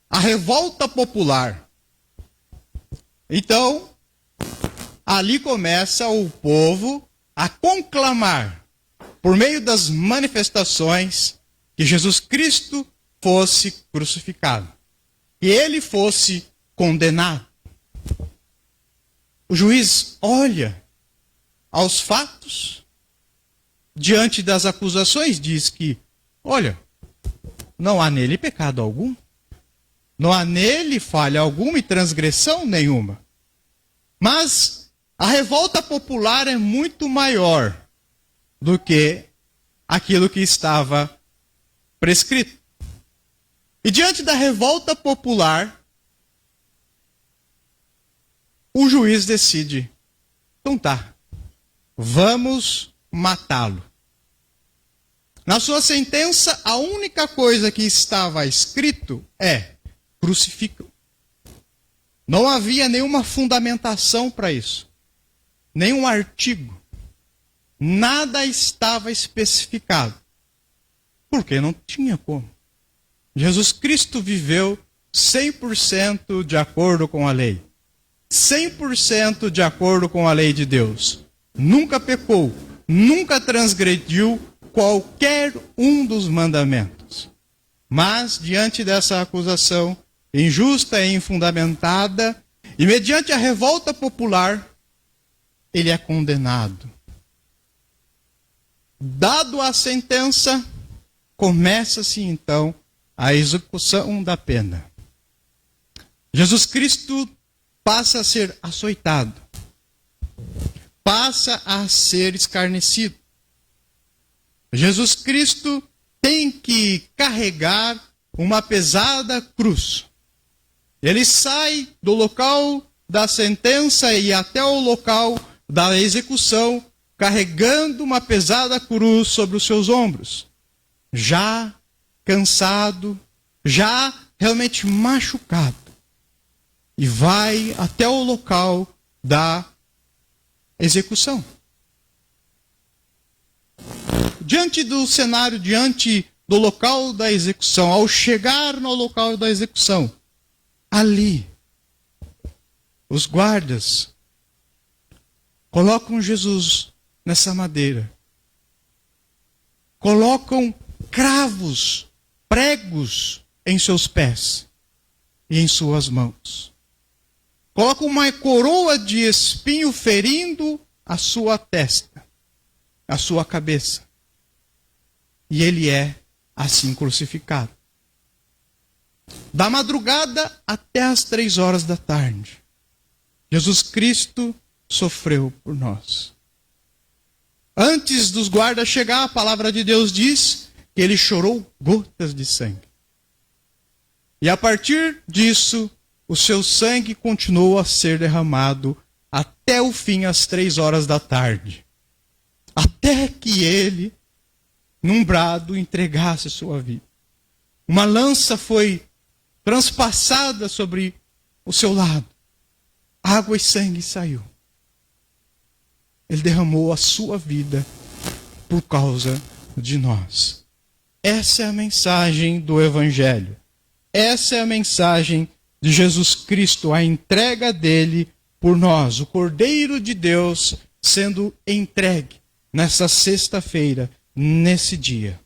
a revolta popular. Então, ali começa o povo a conclamar, por meio das manifestações, que Jesus Cristo fosse crucificado, que ele fosse condenado. O juiz olha aos fatos, diante das acusações, diz que, olha, não há nele pecado algum, não há nele falha alguma e transgressão nenhuma. Mas a revolta popular é muito maior do que aquilo que estava prescrito. E diante da revolta popular, o juiz decide: então tá, vamos matá-lo. Na sua sentença, a única coisa que estava escrito é: crucificam. Não havia nenhuma fundamentação para isso, nenhum artigo. Nada estava especificado. Porque não tinha como. Jesus Cristo viveu 100% de acordo com a lei. 100% de acordo com a lei de Deus. Nunca pecou, nunca transgrediu qualquer um dos mandamentos. Mas, diante dessa acusação injusta e infundamentada, e mediante a revolta popular, ele é condenado. Dado a sentença, começa-se então a execução da pena. Jesus Cristo passa a ser açoitado, passa a ser escarnecido. Jesus Cristo tem que carregar uma pesada cruz. Ele sai do local da sentença e até o local da execução, carregando uma pesada cruz sobre os seus ombros. Já cansado, já realmente machucado. E vai até o local da execução. Diante do cenário, diante do local da execução, ao chegar no local da execução, ali, os guardas colocam Jesus nessa madeira. Colocam cravos, pregos em seus pés e em suas mãos. Colocam uma coroa de espinho ferindo a sua testa, a sua cabeça. E ele é assim crucificado. Da madrugada até as 3 horas da tarde, Jesus Cristo sofreu por nós. Antes dos guardas chegar, a palavra de Deus diz que ele chorou gotas de sangue. E a partir disso, o seu sangue continuou a ser derramado até o fim, às 3 horas da tarde. Até que ele, num brado, entregasse sua vida. Uma lança foi transpassada sobre o seu lado. Água e sangue saiu. Ele derramou a sua vida por causa de nós. Essa é a mensagem do Evangelho. Essa é a mensagem de Jesus Cristo, a entrega dele por nós, o Cordeiro de Deus sendo entregue nessa sexta-feira, nesse dia.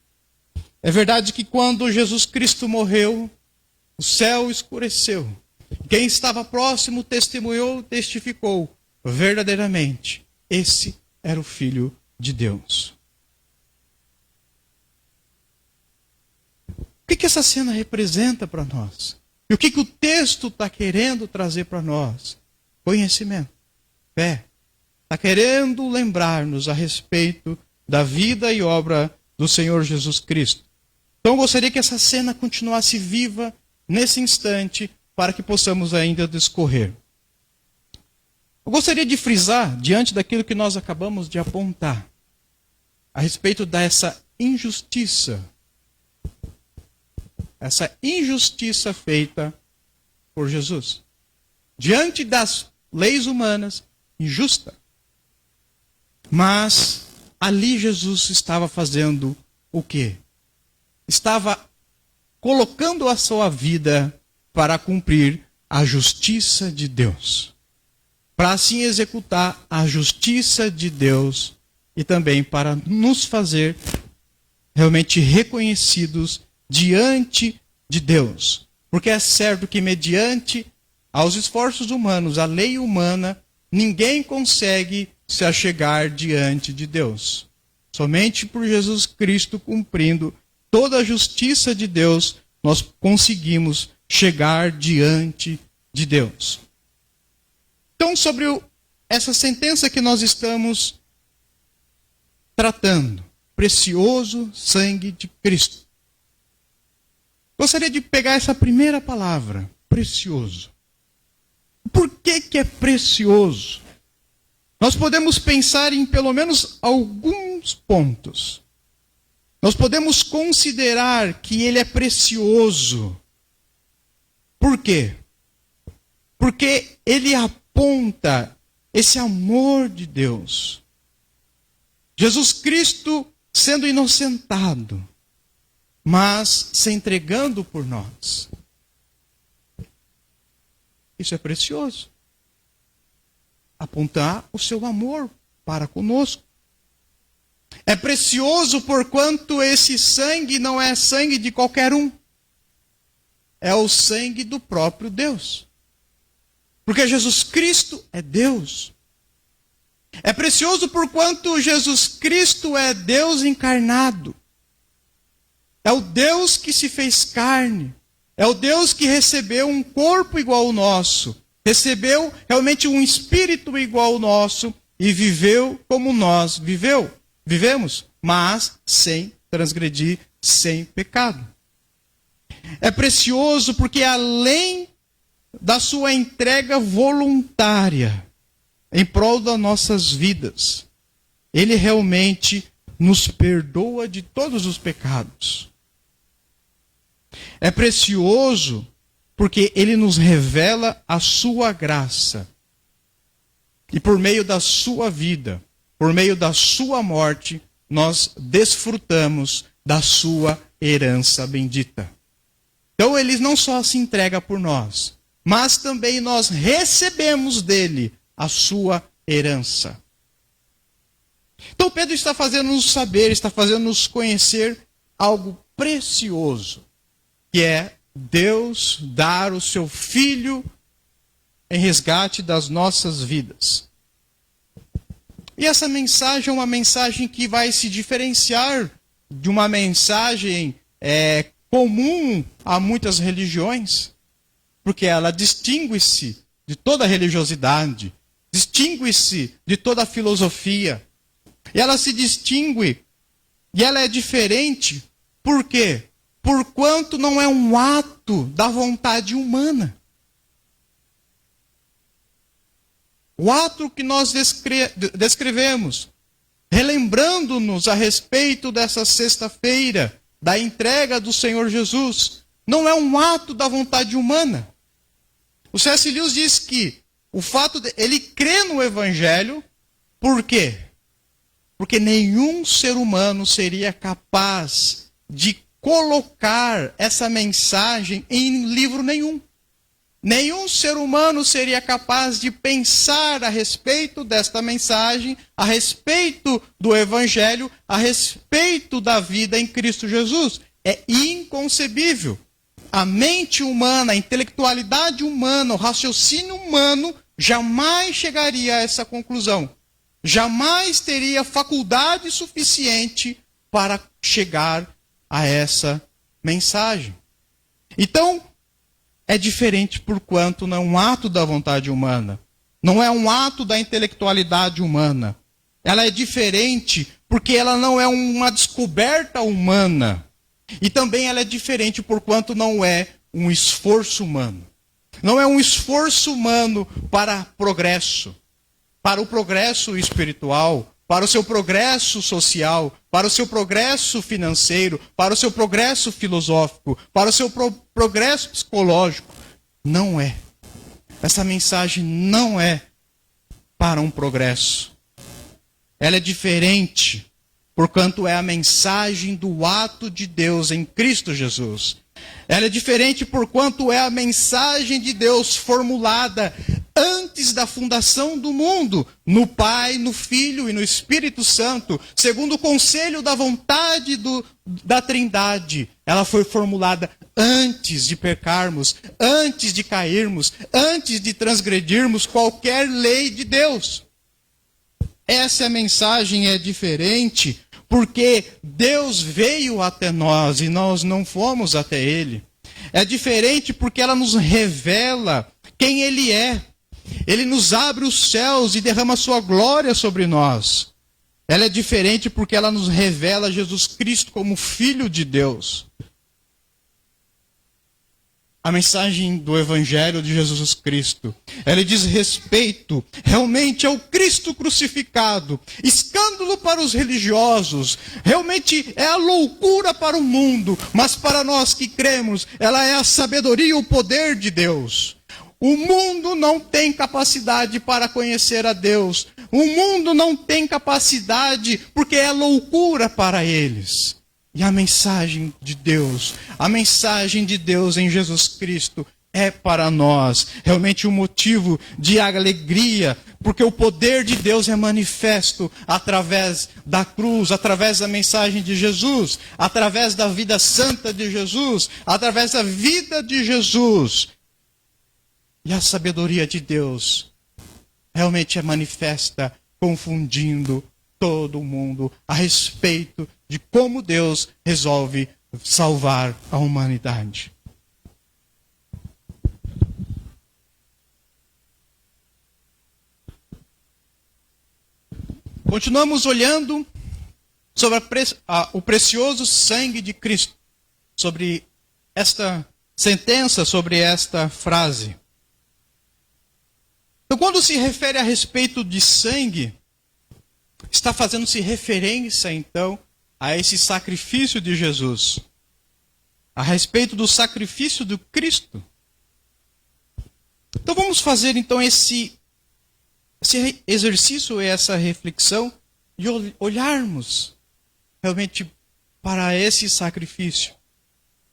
É verdade que quando Jesus Cristo morreu, o céu escureceu. Quem estava próximo testemunhou, testificou verdadeiramente. Esse era o Filho de Deus. O que essa cena representa para nós? E o que o texto está querendo trazer para nós? Conhecimento, fé. Está querendo lembrar-nos a respeito da vida e obra do Senhor Jesus Cristo. Então eu gostaria que essa cena continuasse viva nesse instante para que possamos ainda discorrer. Eu gostaria de frisar, diante daquilo que nós acabamos de apontar, a respeito dessa injustiça. Essa injustiça feita por Jesus. Diante das leis humanas, injusta. Mas ali Jesus estava fazendo o quê? Estava colocando a sua vida para cumprir a justiça de Deus. Para assim executar a justiça de Deus e também para nos fazer realmente reconhecidos diante de Deus. Porque é certo que mediante aos esforços humanos, a lei humana, ninguém consegue se achegar diante de Deus. Somente por Jesus Cristo cumprindo toda a justiça de Deus, nós conseguimos chegar diante de Deus. Então, sobre essa sentença que nós estamos tratando, precioso sangue de Cristo. gostaria de pegar essa primeira palavra, precioso. Por que é precioso? Nós podemos pensar em pelo menos alguns pontos. Nós podemos considerar que ele é precioso. Por quê? Porque ele aponta esse amor de Deus. Jesus Cristo sendo inocentado, mas se entregando por nós. Isso é precioso. Apontar o seu amor para conosco. É precioso porquanto esse sangue não é sangue de qualquer um. É o sangue do próprio Deus. Porque Jesus Cristo é Deus. É precioso porquanto Jesus Cristo é Deus encarnado. É o Deus que se fez carne. É o Deus que recebeu um corpo igual ao nosso. Recebeu realmente um espírito igual ao nosso e viveu como nós vivemos, mas sem transgredir, sem pecado. É precioso porque além da sua entrega voluntária em prol das nossas vidas, ele realmente nos perdoa de todos os pecados. É precioso porque ele nos revela a sua graça. E por meio da sua vida, por meio da sua morte, nós desfrutamos da sua herança bendita. Então ele não só se entrega por nós, mas também nós recebemos dele a sua herança. Então Pedro está fazendo-nos saber, está fazendo-nos conhecer algo precioso, que é Deus dar o seu Filho em resgate das nossas vidas. E essa mensagem é uma mensagem que vai se diferenciar de uma mensagem comum a muitas religiões, porque ela distingue-se de toda religiosidade, distingue-se de toda filosofia, e ela se distingue, e ela é diferente, por quê? Porquanto não é um ato da vontade humana. O ato que nós descrevemos, relembrando-nos a respeito dessa sexta-feira, da entrega do Senhor Jesus, não é um ato da vontade humana. O C.S. Lewis diz que o fato de ele crê no Evangelho, por quê? Porque nenhum ser humano seria capaz de colocar essa mensagem em livro nenhum. Nenhum ser humano seria capaz de pensar a respeito desta mensagem, a respeito do Evangelho, a respeito da vida em Cristo Jesus. É inconcebível. A mente humana, a intelectualidade humana, o raciocínio humano jamais chegaria a essa conclusão. Jamais teria faculdade suficiente para chegar a essa mensagem. Então, é diferente porquanto não é um ato da vontade humana. Não é um ato da intelectualidade humana. Ela é diferente porque ela não é uma descoberta humana. E também ela é diferente porquanto não é um esforço humano. Não é um esforço humano para progresso. Para o progresso espiritual, para o seu progresso social, para o seu progresso financeiro, para o seu progresso filosófico, para o seu progresso psicológico. Não é. Essa mensagem não é para um progresso. Ela é diferente, porquanto é a mensagem do ato de Deus em Cristo Jesus. Ela é diferente porquanto é a mensagem de Deus formulada antes da fundação do mundo, no Pai, no Filho e no Espírito Santo, segundo o conselho da vontade da Trindade. Ela foi formulada antes de pecarmos, antes de cairmos, antes de transgredirmos qualquer lei de Deus. Essa mensagem é diferente porque Deus veio até nós e nós não fomos até Ele. É diferente porque ela nos revela quem Ele é. Ele nos abre os céus e derrama sua glória sobre nós. Ela é diferente porque ela nos revela Jesus Cristo como Filho de Deus. a mensagem do Evangelho de Jesus Cristo. Ela diz respeito realmente ao Cristo crucificado. Escândalo para os religiosos. Realmente é a loucura para o mundo. Mas para nós que cremos, ela é a sabedoria e o poder de Deus. O mundo não tem capacidade para conhecer a Deus. O mundo não tem capacidade porque é loucura para eles. E a mensagem de Deus em Jesus Cristo é para nós realmente um motivo de alegria, porque o poder de Deus é manifesto através da cruz, através da mensagem de Jesus, através da vida santa de Jesus, através da vida de Jesus. E a sabedoria de Deus realmente é manifesta, confundindo todo mundo a respeito de como Deus resolve salvar a humanidade. Continuamos olhando sobre o precioso sangue de Cristo, sobre esta sentença, sobre esta frase. Então, quando se refere a respeito de sangue, está fazendo-se referência, então, a esse sacrifício de Jesus. A respeito do sacrifício do Cristo. Então, vamos fazer, então, esse exercício, essa reflexão, e olharmos realmente para esse sacrifício.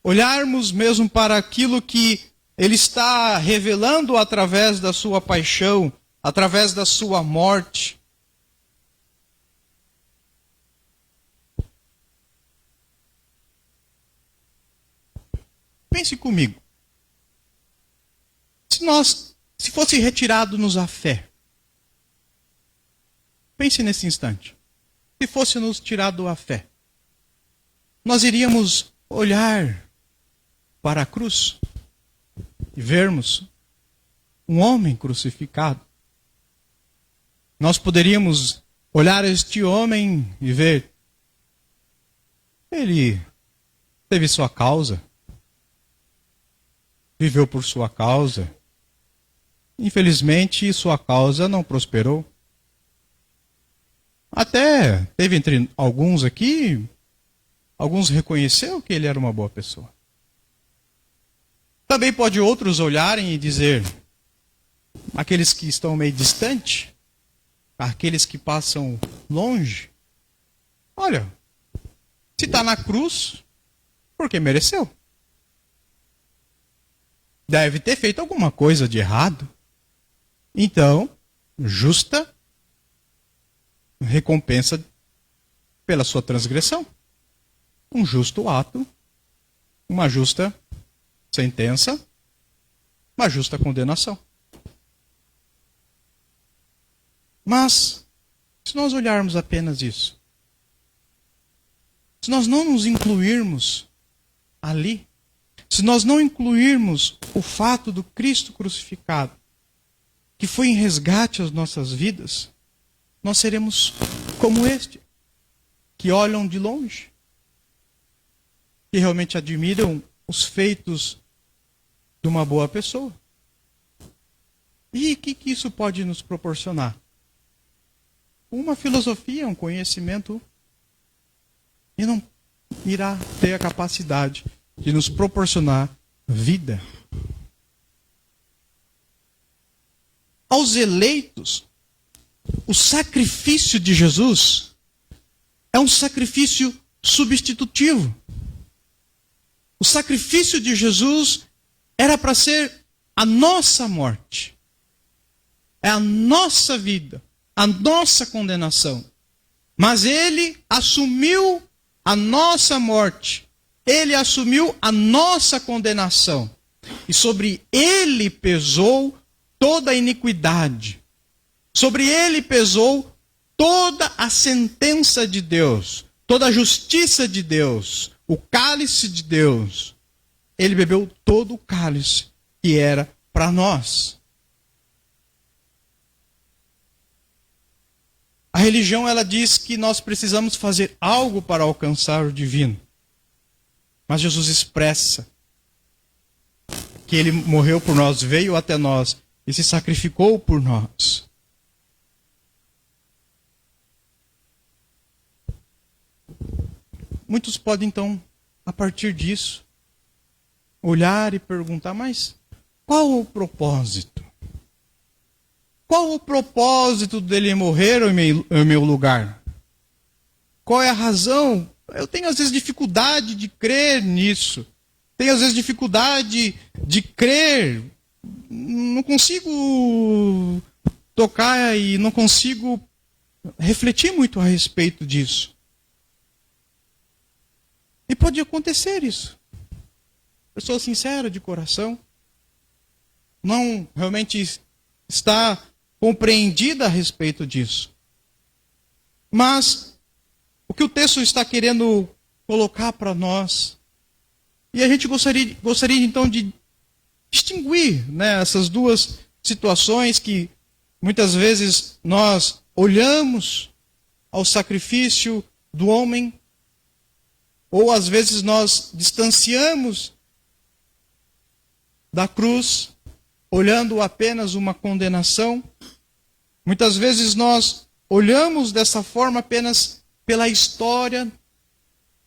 Olharmos mesmo para aquilo que Ele está revelando através da sua paixão, através da sua morte. Pense comigo. Se fosse retirado-nos a fé, pense nesse instante. Se fosse nos tirado a fé, nós iríamos olhar para a cruz e vermos um homem crucificado. Nós poderíamos olhar este homem e ver, ele teve sua causa, viveu por sua causa. Infelizmente, sua causa não prosperou. Até teve entre alguns aqui, alguns reconheceram que ele era uma boa pessoa. Também pode outros olharem e dizer, aqueles que estão meio distante, aqueles que passam longe, olha, se está na cruz, porque mereceu. Deve ter feito alguma coisa de errado. Então, justa recompensa pela sua transgressão. Um justo ato, uma justa sentença, uma justa condenação. Mas, se nós olharmos apenas isso, se nós não nos incluirmos ali, se nós não incluirmos o fato do Cristo crucificado, que foi em resgate às nossas vidas, nós seremos como este, que olham de longe, que realmente admiram os feitos de uma boa pessoa. E o que isso pode nos proporcionar? Uma filosofia, um conhecimento, e não irá ter a capacidade de nos proporcionar vida. Aos eleitos, o sacrifício de Jesus é um sacrifício substitutivo. O sacrifício de Jesus era para ser a nossa morte. É a nossa vida, a nossa condenação. Mas ele assumiu a nossa morte. Ele assumiu a nossa condenação. E sobre ele pesou toda a iniquidade. Sobre ele pesou toda a sentença de Deus, toda a justiça de Deus, o cálice de Deus. Ele bebeu todo o cálice que era para nós. A religião, ela diz que nós precisamos fazer algo para alcançar o divino. Mas Jesus expressa que ele morreu por nós, veio até nós e se sacrificou por nós. Muitos podem, então, a partir disso, olhar e perguntar, mas qual o propósito? Qual o propósito dele morrer em meu lugar? Qual é a razão? Eu tenho, às vezes, dificuldade de crer nisso. Tenho, às vezes, dificuldade de crer. Não consigo tocar e não consigo refletir muito a respeito disso. E pode acontecer isso. Pessoa sincera de coração, não realmente está compreendida a respeito disso. Mas o que o texto está querendo colocar para nós, e a gente gostaria então de distinguir, né, essas duas situações que muitas vezes nós olhamos ao sacrifício do homem, ou às vezes nós distanciamos da cruz, olhando apenas uma condenação. Muitas vezes nós olhamos dessa forma apenas pela história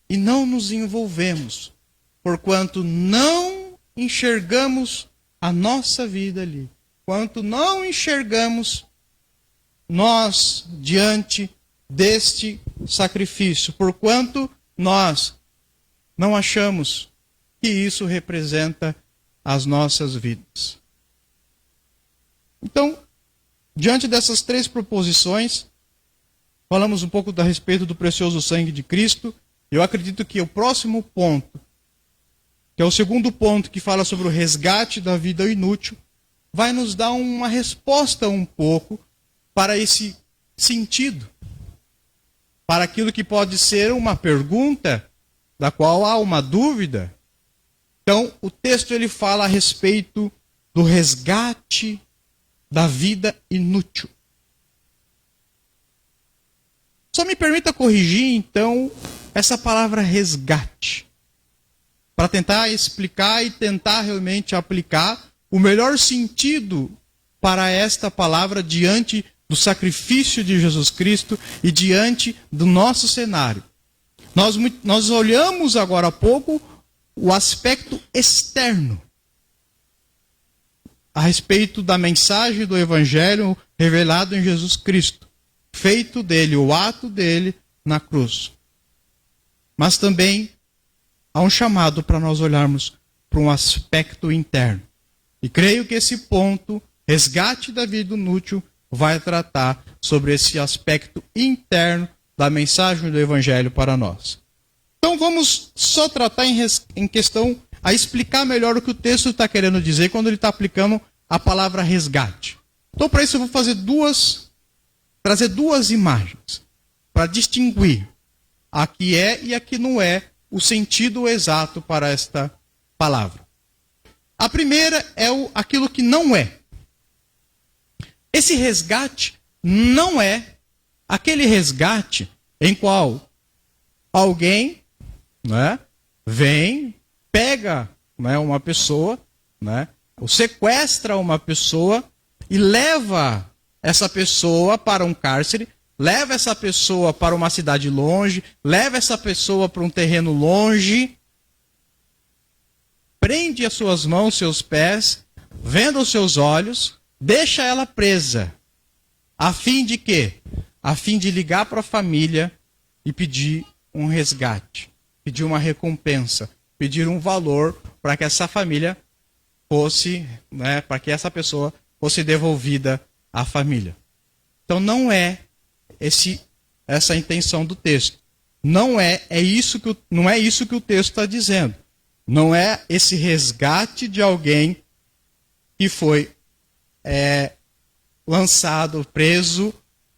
e não nos envolvemos, porquanto não enxergamos a nossa vida ali. Quanto não enxergamos nós diante deste sacrifício, porquanto nós não achamos que isso representa as nossas vidas. Então, diante dessas três proposições, falamos um pouco a respeito do precioso sangue de Cristo. Eu acredito que o próximo ponto, que é o segundo ponto que fala sobre o resgate da vida inútil, vai nos dar uma resposta um pouco para esse sentido, para aquilo que pode ser uma pergunta, da qual há uma dúvida. Então, o texto ele fala a respeito do resgate da vida inútil. Só me permita corrigir, então, essa palavra resgate, para tentar explicar e tentar realmente aplicar o melhor sentido para esta palavra diante do sacrifício de Jesus Cristo e diante do nosso cenário. Nós olhamos agora há pouco o aspecto externo a respeito da mensagem do Evangelho revelado em Jesus Cristo, feito dele, o ato dele na cruz. Mas também há um chamado para nós olharmos para um aspecto interno. E creio que esse ponto, resgate da vida inútil, vai tratar sobre esse aspecto interno da mensagem do Evangelho para nós. Então vamos só tratar em questão a explicar melhor o que o texto está querendo dizer quando ele está aplicando a palavra resgate. Então para isso eu vou trazer duas imagens para distinguir a que é e a que não é o sentido exato para esta palavra. A primeira é aquilo que não é. Esse resgate não é aquele resgate em qual alguém, né, vem, pega, né, uma pessoa, né, ou sequestra uma pessoa e leva essa pessoa para um cárcere, leva essa pessoa para uma cidade longe, leva essa pessoa para um terreno longe, prende as suas mãos, seus pés, venda os seus olhos, deixa ela presa. A fim de quê? A fim de ligar para a família e pedir um resgate, pedir uma recompensa, pedir um valor para que essa família fosse, né, para que essa pessoa fosse devolvida à família. Então não é essa a intenção do texto. Não é isso que o texto está dizendo. Não é esse resgate de alguém que foi lançado, preso,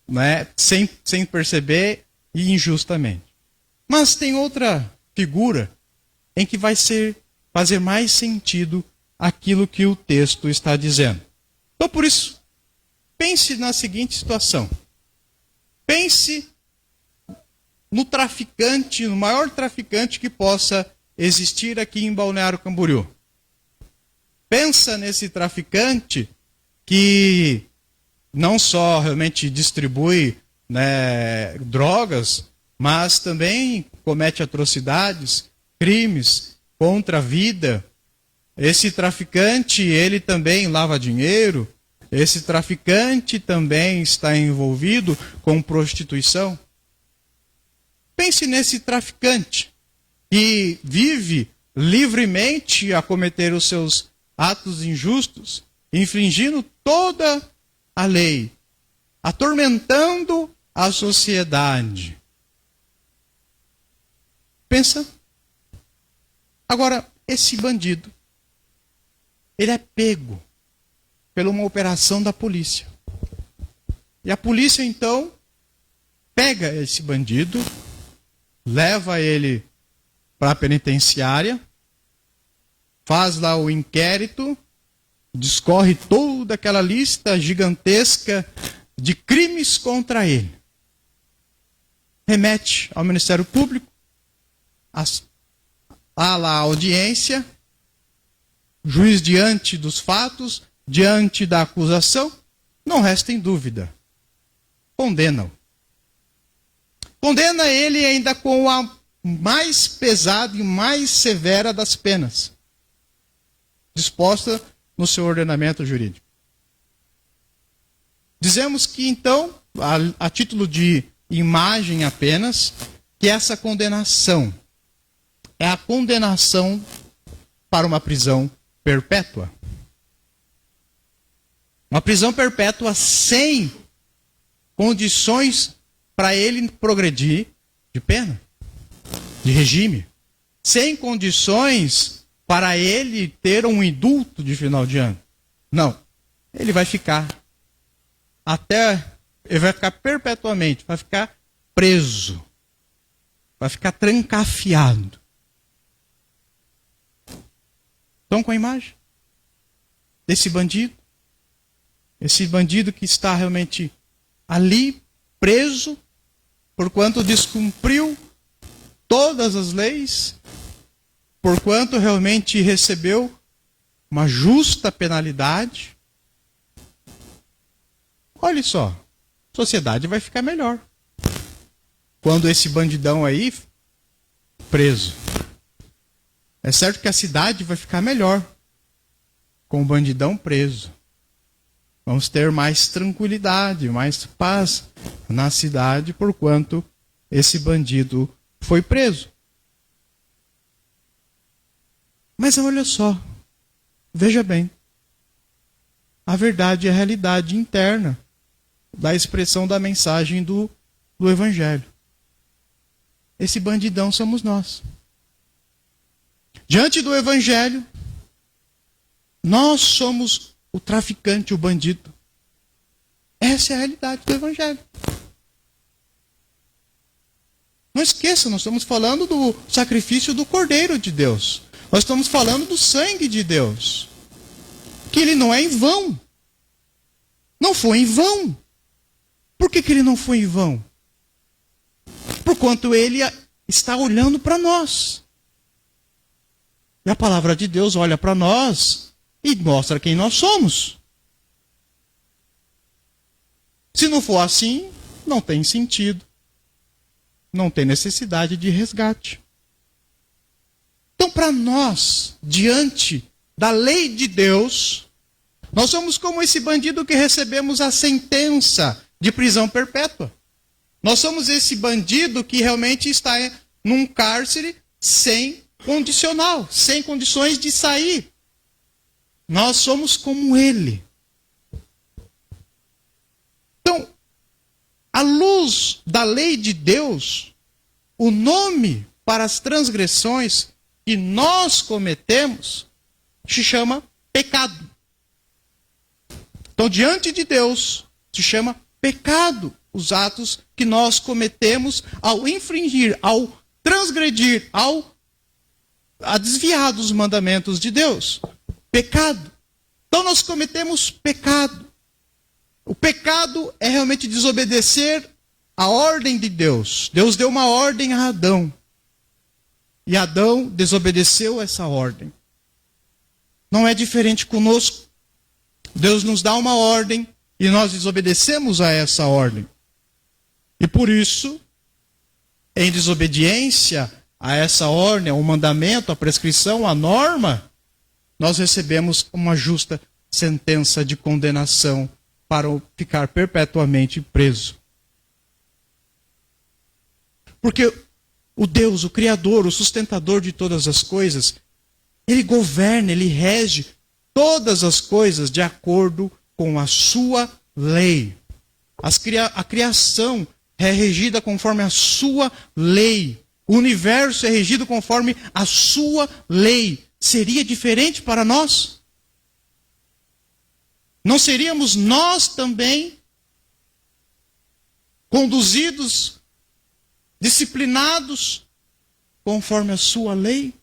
né, sem perceber e injustamente. Mas tem outra figura em que vai fazer mais sentido aquilo que o texto está dizendo. Então, por isso, pense na seguinte situação. Pense no traficante, no maior traficante que possa existir aqui em Balneário Camboriú. Pensa nesse traficante que não só realmente distribui, né, drogas, mas também comete atrocidades, crimes contra a vida. Esse traficante, ele também lava dinheiro. Esse traficante também está envolvido com prostituição. Pense nesse traficante que vive livremente a cometer os seus atos injustos, infringindo toda a lei, atormentando a sociedade. Pensa. Agora, esse bandido, ele é pego por uma operação da polícia. E a polícia, então, pega esse bandido, leva ele para a penitenciária, faz lá o inquérito, discorre toda aquela lista gigantesca de crimes contra ele. Remete ao Ministério Público, há lá a audiência, juiz diante dos fatos, diante da acusação, não resta em dúvida. Condena-o. Condena ele ainda com a mais pesada e mais severa das penas, disposta no seu ordenamento jurídico. Dizemos que, então, a título de imagem apenas, que essa condenação é a condenação para uma prisão perpétua. Uma prisão perpétua sem condições para ele progredir de pena, de regime. Sem condições para ele ter um indulto de final de ano. Não. Ele vai ficar ele vai ficar perpetuamente, vai ficar preso. Vai ficar trancafiado. Estão com a imagem desse bandido? Esse bandido que está realmente ali, preso, porquanto descumpriu todas as leis, porquanto realmente recebeu uma justa penalidade. Olha só, a sociedade vai ficar melhor quando esse bandidão aí preso. É certo que a cidade vai ficar melhor com o bandidão preso. Vamos ter mais tranquilidade, mais paz na cidade, porquanto esse bandido foi preso. Mas olha só, veja bem, a verdade é a realidade interna da expressão da mensagem do Evangelho. Esse bandidão somos nós. Diante do Evangelho, nós somos o traficante, o bandido. Essa é a realidade do Evangelho. Não esqueça, nós estamos falando do sacrifício do Cordeiro de Deus. Nós estamos falando do sangue de Deus. Que ele não é em vão. Não foi em vão. Por que ele não foi em vão? Porquanto ele está olhando para nós. E a palavra de Deus olha para nós e mostra quem nós somos. Se não for assim, não tem sentido. Não tem necessidade de resgate. Então, para nós, diante da lei de Deus, nós somos como esse bandido que recebemos a sentença de prisão perpétua. Nós somos esse bandido que realmente está num cárcere sem condicional, sem condições de sair. Nós somos como ele. Então, à luz da lei de Deus, o nome para as transgressões que nós cometemos se chama pecado. Então, diante de Deus, se chama pecado os atos que nós cometemos ao infringir, ao transgredir, a desviar dos mandamentos de Deus. Pecado. Então nós cometemos pecado. O pecado é realmente desobedecer a ordem de Deus. Deus deu uma ordem a Adão. E Adão desobedeceu essa ordem. não é diferente conosco. Deus nos dá uma ordem e nós desobedecemos a essa ordem. E por isso, em desobediência a essa ordem, ao mandamento, à prescrição, à norma, nós recebemos uma justa sentença de condenação para ficar perpetuamente preso. Porque o Deus, o Criador, o sustentador de todas as coisas, Ele governa, Ele rege todas as coisas de acordo com a sua lei. A criação é regida conforme a sua lei. O universo é regido conforme a sua lei. Seria diferente para nós? Não seríamos nós também conduzidos, disciplinados conforme a sua lei?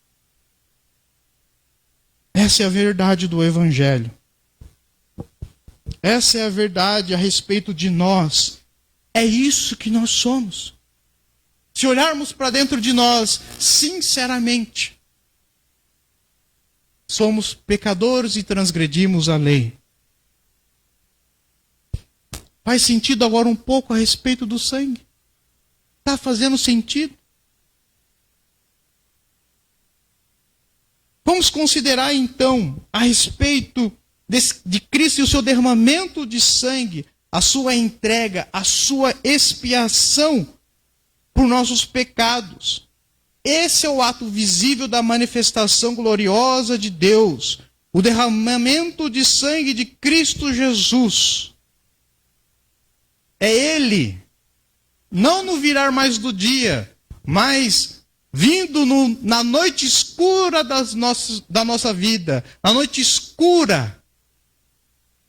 Essa é a verdade do Evangelho. Essa é a verdade a respeito de nós. É isso que nós somos. Se olharmos para dentro de nós, sinceramente, somos pecadores e transgredimos a lei. Faz sentido agora um pouco a respeito do sangue? Está fazendo sentido? Vamos considerar então a respeito de Cristo e o seu derramamento de sangue, a sua entrega, a sua expiação por nossos pecados. Esse é o ato visível da manifestação gloriosa de Deus, o derramamento de sangue de Cristo Jesus. É Ele, não no virar mais do dia, mas vindo na noite escura da nossa vida, na noite escura,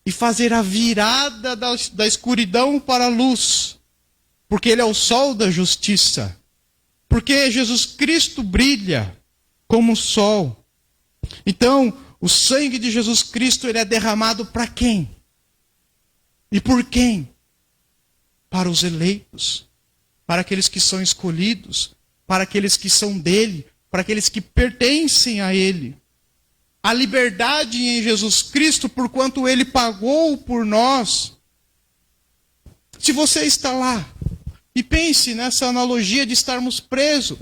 e fazer a virada da escuridão para a luz, porque Ele é o sol da justiça, porque Jesus Cristo brilha como o sol. Então, o sangue de Jesus Cristo, ele é derramado para quem? E por quem? Para os eleitos, para aqueles que são escolhidos, para aqueles que são dele, para aqueles que pertencem a ele. A liberdade em Jesus Cristo, porquanto ele pagou por nós. Se você está lá, e pense nessa analogia de estarmos presos.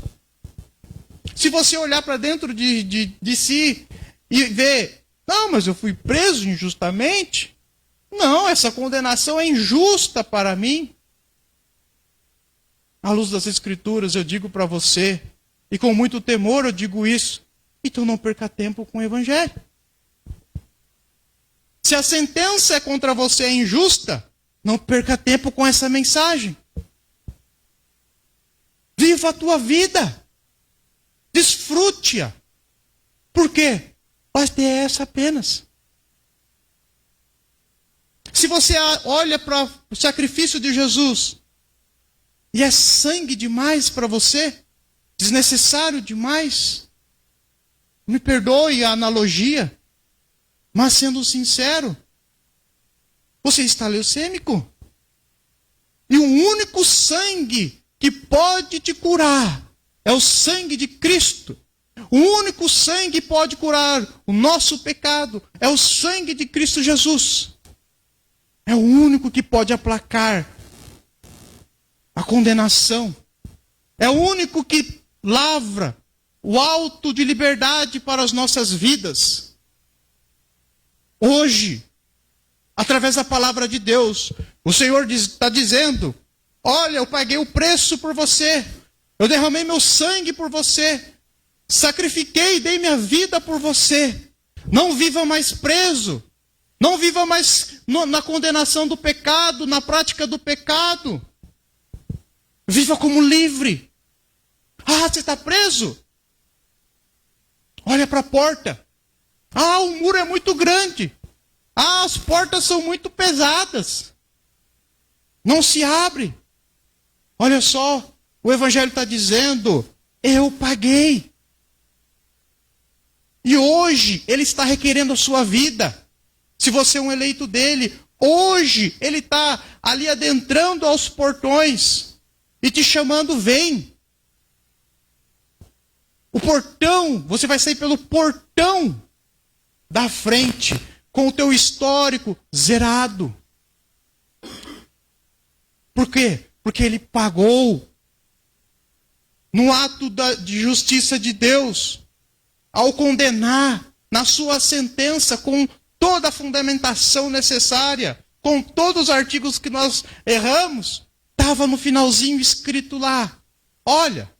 Se você olhar para dentro de si e ver, não, mas eu fui preso injustamente. Não, essa condenação é injusta para mim. À luz das Escrituras, eu digo para você, e com muito temor eu digo isso, então não perca tempo com o Evangelho. Se a sentença contra você é injusta, não perca tempo com essa mensagem. Viva a tua vida. Desfrute-a. Por quê? Vai ter essa apenas. Se você olha para o sacrifício de Jesus e é sangue demais para você, desnecessário demais, me perdoe a analogia, mas sendo sincero, você está leucêmico. E o único sangue que pode te curar é o sangue de Cristo. O único sangue que pode curar o nosso pecado é o sangue de Cristo Jesus. É o único que pode aplacar a condenação. É o único que lavra o alto de liberdade para as nossas vidas. Hoje, através da palavra de Deus, o Senhor está dizendo, olha, eu paguei o preço por você. Eu derramei meu sangue por você. Sacrifiquei e dei minha vida por você. Não viva mais preso. Não viva mais na condenação do pecado, na prática do pecado. Viva como livre. Ah, você está preso? Olha para a porta. Ah, o muro é muito grande. Ah, as portas são muito pesadas. Não se abre. Olha só, o Evangelho está dizendo, eu paguei. E hoje Ele está requerendo a sua vida. Se você é um eleito dele, hoje Ele está ali adentrando aos portões e te chamando, vem. O portão, você vai sair pelo portão. da frente, com o teu histórico zerado. Por quê? Porque ele pagou no ato de justiça de Deus, ao condenar na sua sentença com toda a fundamentação necessária, com todos os artigos que nós erramos, estava no finalzinho escrito lá. Olha,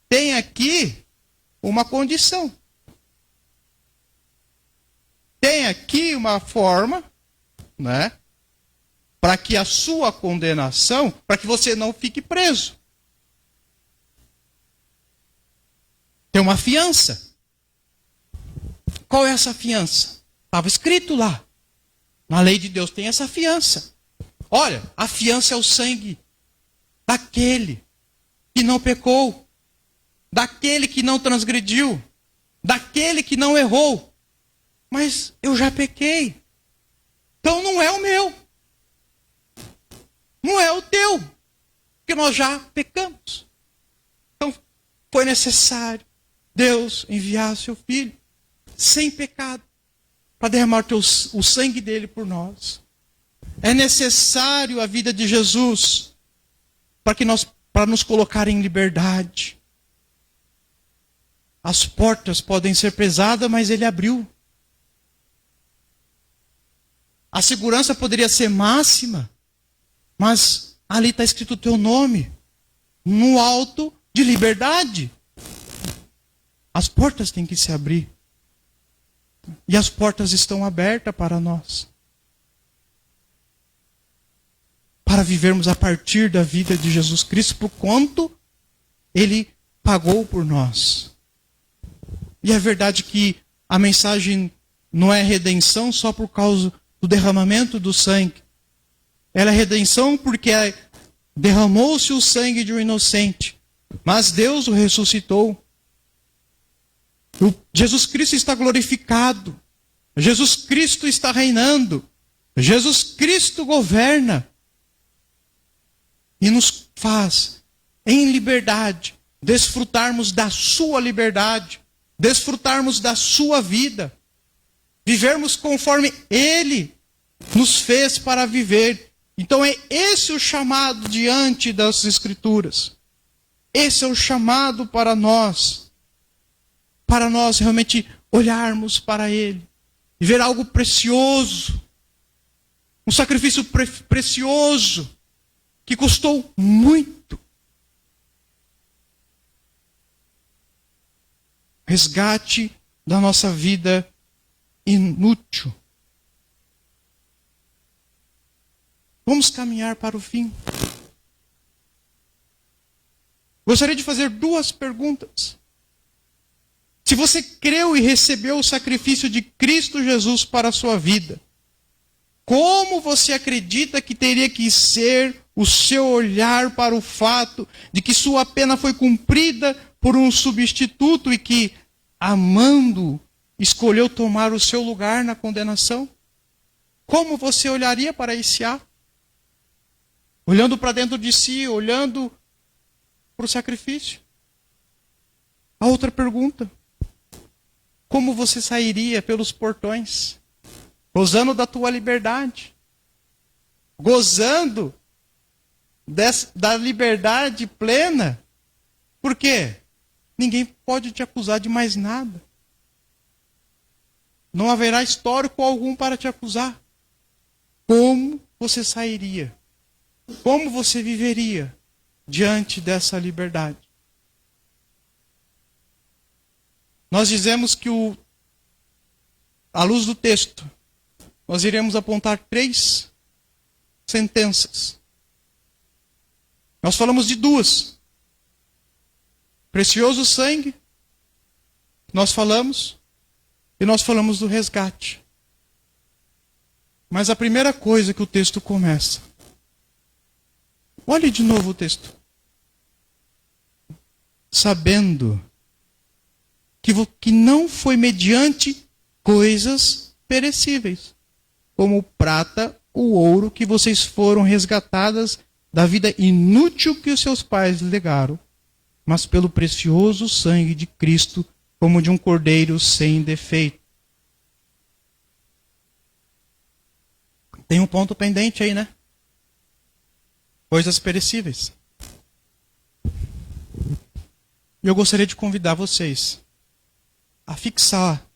tem aqui uma condição. Tem aqui uma forma, né? Para que a sua condenação, para que você não fique preso. Tem uma fiança. Qual é essa fiança? Estava escrito lá. Na lei de Deus tem essa fiança. Olha, a fiança é o sangue daquele que não pecou, daquele que não transgrediu, daquele que não errou. Mas eu já pequei. Então não é o meu. Não é o teu. Porque nós já pecamos. Então foi necessário Deus enviar seu Filho sem pecado para derramar o sangue dele por nós. É necessário a vida de Jesus para nos colocar em liberdade. As portas podem ser pesadas, mas ele abriu. A segurança poderia ser máxima, mas ali está escrito o teu nome, no alto de liberdade. As portas têm que se abrir. E as portas estão abertas para nós. Para vivermos a partir da vida de Jesus Cristo, por quanto Ele pagou por nós. E é verdade que a mensagem não é redenção só por causa do derramamento do sangue. Ela é redenção porque derramou-se o sangue de um inocente. Mas Deus o ressuscitou. Jesus Cristo está glorificado. Jesus Cristo está reinando. Jesus Cristo governa. E nos faz, em liberdade, desfrutarmos da sua liberdade. Desfrutarmos da sua vida. Vivermos conforme Ele nos fez para viver. Então é esse o chamado diante das Escrituras. Esse é o chamado para nós. Para nós realmente olharmos para Ele. E ver algo precioso. Um sacrifício precioso. Que custou muito. Resgate da nossa vida inútil. Vamos caminhar para o fim. Gostaria de fazer 2 perguntas. Se você creu e recebeu o sacrifício de Cristo Jesus para a sua vida, como você acredita que teria que ser o seu olhar para o fato de que sua pena foi cumprida por um substituto e que, amando, escolheu tomar o seu lugar na condenação? Como você olharia para esse ato? Olhando para dentro de si, olhando para o sacrifício? A outra pergunta. Como você sairia pelos portões? Gozando da tua liberdade. Gozando da liberdade plena. Por quê? Ninguém pode te acusar de mais nada. Não haverá histórico algum para te acusar. Como você sairia? Como você viveria diante dessa liberdade? Nós dizemos que, à luz do texto, nós iremos apontar 3 sentenças. Nós falamos de 2. Precioso sangue, nós falamos, e nós falamos do resgate. Mas a primeira coisa que o texto começa. Olhe de novo o texto. Sabendo que não foi mediante coisas perecíveis, como o prata, o ouro, que vocês foram resgatadas da vida inútil que os seus pais legaram, mas pelo precioso sangue de Cristo, como de um cordeiro sem defeito. Tem um ponto pendente aí, né? Coisas perecíveis. E eu gostaria de convidar vocês a fixar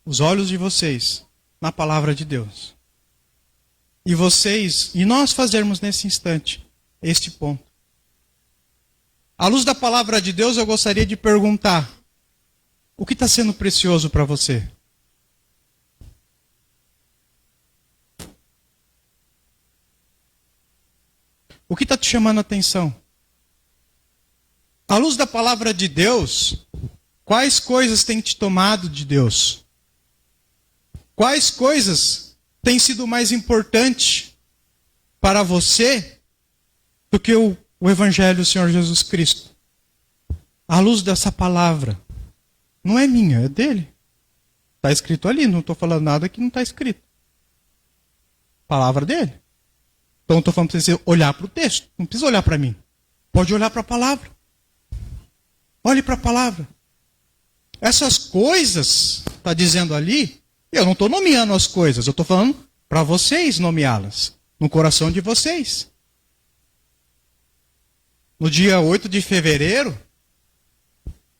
os olhos de vocês na palavra de Deus. E nós fazermos nesse instante este ponto. À luz da palavra de Deus, eu gostaria de perguntar: o que está sendo precioso para você? O que está te chamando a atenção? À luz da palavra de Deus, quais coisas têm te tomado de Deus? Quais coisas têm sido mais importantes para você do que o Evangelho do Senhor Jesus Cristo? À luz dessa palavra, não é minha, é dele. Está escrito ali, não estou falando nada que não está escrito. Palavra dele. Então estou falando para você olhar para o texto, não precisa olhar para mim. Pode olhar para a palavra. Olhe para a palavra. Essas coisas, está dizendo ali, eu não estou nomeando as coisas, eu estou falando para vocês nomeá-las, no coração de vocês. No dia 8 de fevereiro,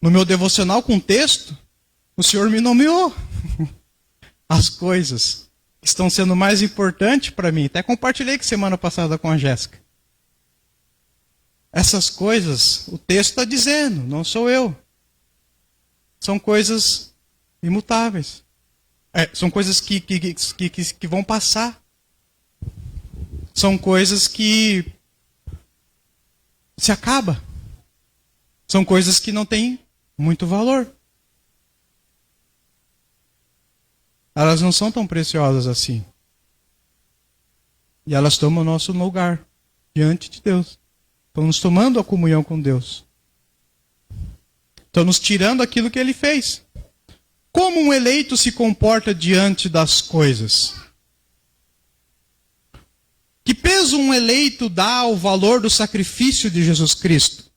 no meu devocional com texto, o Senhor me nomeou as coisas que estão sendo mais importantes para mim. Até compartilhei que semana passada com a Jéssica. Essas coisas, o texto está dizendo, não sou eu. São coisas imutáveis. São coisas que vão passar. São coisas que se acabam. São coisas que não têm muito valor. Elas não são tão preciosas assim. E elas tomam o nosso lugar diante de Deus. Estão nos tomando a comunhão com Deus. Estão nos tirando aquilo que Ele fez. Como um eleito se comporta diante das coisas? Que peso um eleito dá ao valor do sacrifício de Jesus Cristo?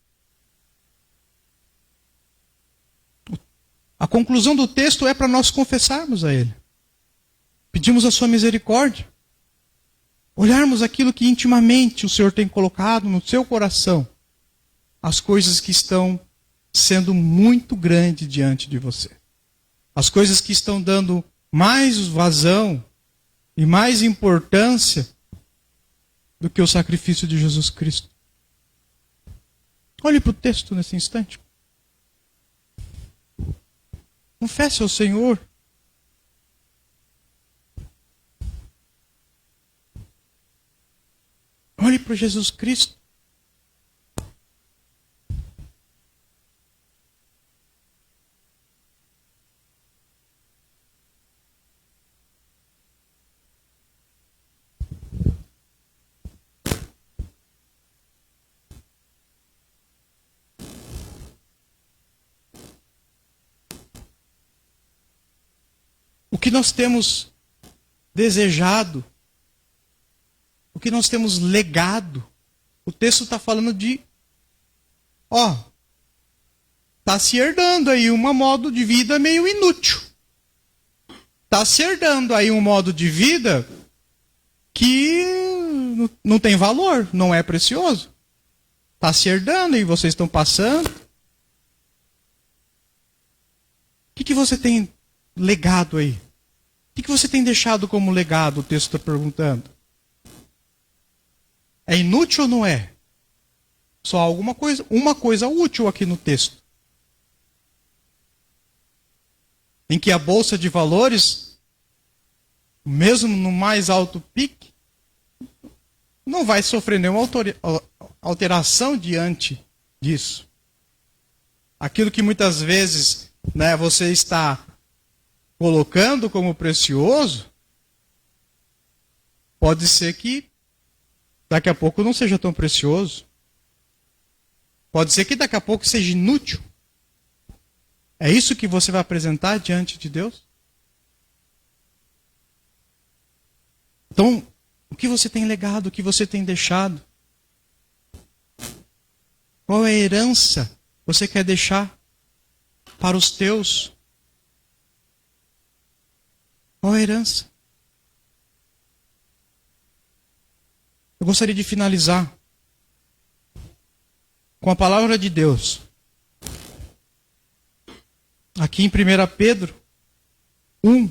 A conclusão do texto é para nós confessarmos a Ele. Pedimos a sua misericórdia. Olharmos aquilo que intimamente o Senhor tem colocado no seu coração. As coisas que estão sendo muito grandes diante de você. As coisas que estão dando mais vazão e mais importância do que o sacrifício de Jesus Cristo. Olhe para o texto nesse instante. Confesse ao Senhor. Olhe para Jesus Cristo. O que nós temos desejado, o que nós temos legado, o texto está falando de, está se herdando aí um modo de vida meio inútil. Está se herdando aí um modo de vida que não tem valor, não é precioso. Está se herdando e vocês estão passando. O que você tem legado aí? O que você tem deixado como legado? O texto está perguntando. É inútil ou não é? Só alguma coisa, uma coisa útil aqui no texto. Em que a bolsa de valores, mesmo no mais alto pique, não vai sofrer nenhuma alteração diante disso. Aquilo que muitas vezes, você está colocando como precioso, pode ser que daqui a pouco não seja tão precioso. Pode ser que daqui a pouco seja inútil. É isso que você vai apresentar diante de Deus? Então, o que você tem legado, o que você tem deixado? Qual é a herança que você quer deixar para os teus? Qual a herança? eu gostaria de finalizar com a palavra de Deus. Aqui em 1 Pedro 1,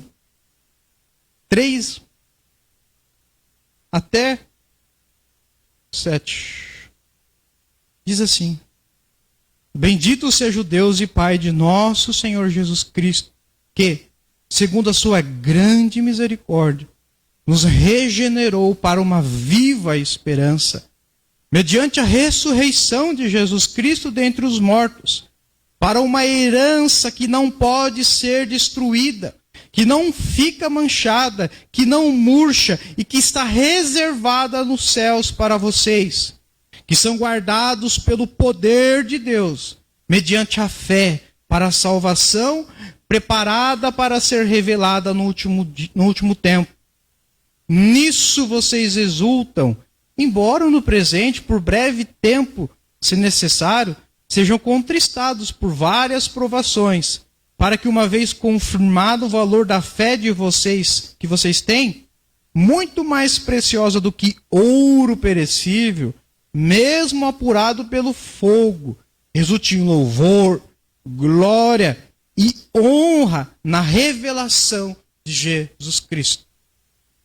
3 até 7. Diz assim: Bendito seja o Deus e Pai de nosso Senhor Jesus Cristo, que, segundo a sua grande misericórdia, nos regenerou para uma viva esperança, mediante a ressurreição de Jesus Cristo dentre os mortos, para uma herança que não pode ser destruída, que não fica manchada, que não murcha e que está reservada nos céus para vocês, que são guardados pelo poder de Deus, mediante a fé, para a salvação preparada para ser revelada no último tempo. Nisso vocês exultam, embora no presente, por breve tempo, se necessário, sejam contristados por várias provações, para que, uma vez confirmado o valor da fé de vocês, que vocês têm, muito mais preciosa do que ouro perecível, mesmo apurado pelo fogo, resulte em louvor, glória e honra na revelação de Jesus Cristo.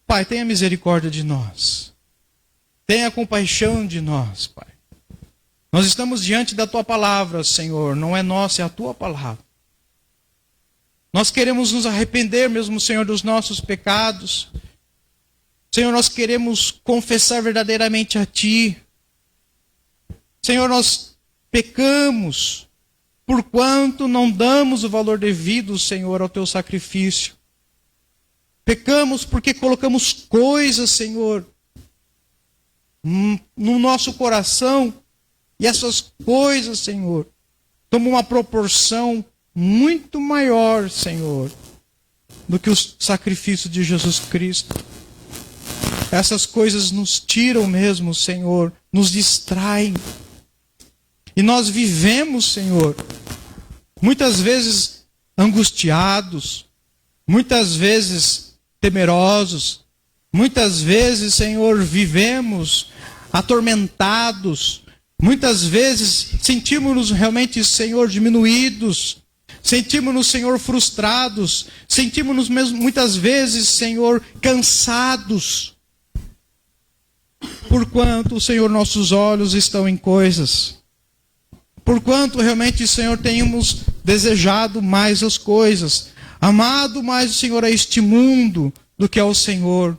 Pai, tenha misericórdia de nós. Tenha compaixão de nós, Pai. Nós estamos diante da Tua palavra, Senhor. Não é nossa, é a Tua palavra. Nós queremos nos arrepender mesmo, Senhor, dos nossos pecados. Senhor, nós queremos confessar verdadeiramente a Ti. Senhor, nós pecamos porquanto não damos o valor devido, Senhor, ao Teu sacrifício. Pecamos porque colocamos coisas, Senhor, no nosso coração, e essas coisas, Senhor, tomam uma proporção muito maior, Senhor, do que o sacrifício de Jesus Cristo. Essas coisas nos tiram mesmo, Senhor, nos distraem. E nós vivemos, Senhor, muitas vezes angustiados, muitas vezes temerosos, muitas vezes, Senhor, vivemos atormentados, muitas vezes sentimos-nos realmente, Senhor, diminuídos, sentimos-nos, Senhor, frustrados, sentimos-nos mesmo muitas vezes, Senhor, cansados, porquanto, Senhor, nossos olhos estão em coisas, porquanto realmente, Senhor, tenhamos desejado mais as coisas, amado mais, Senhor, a este mundo do que ao Senhor.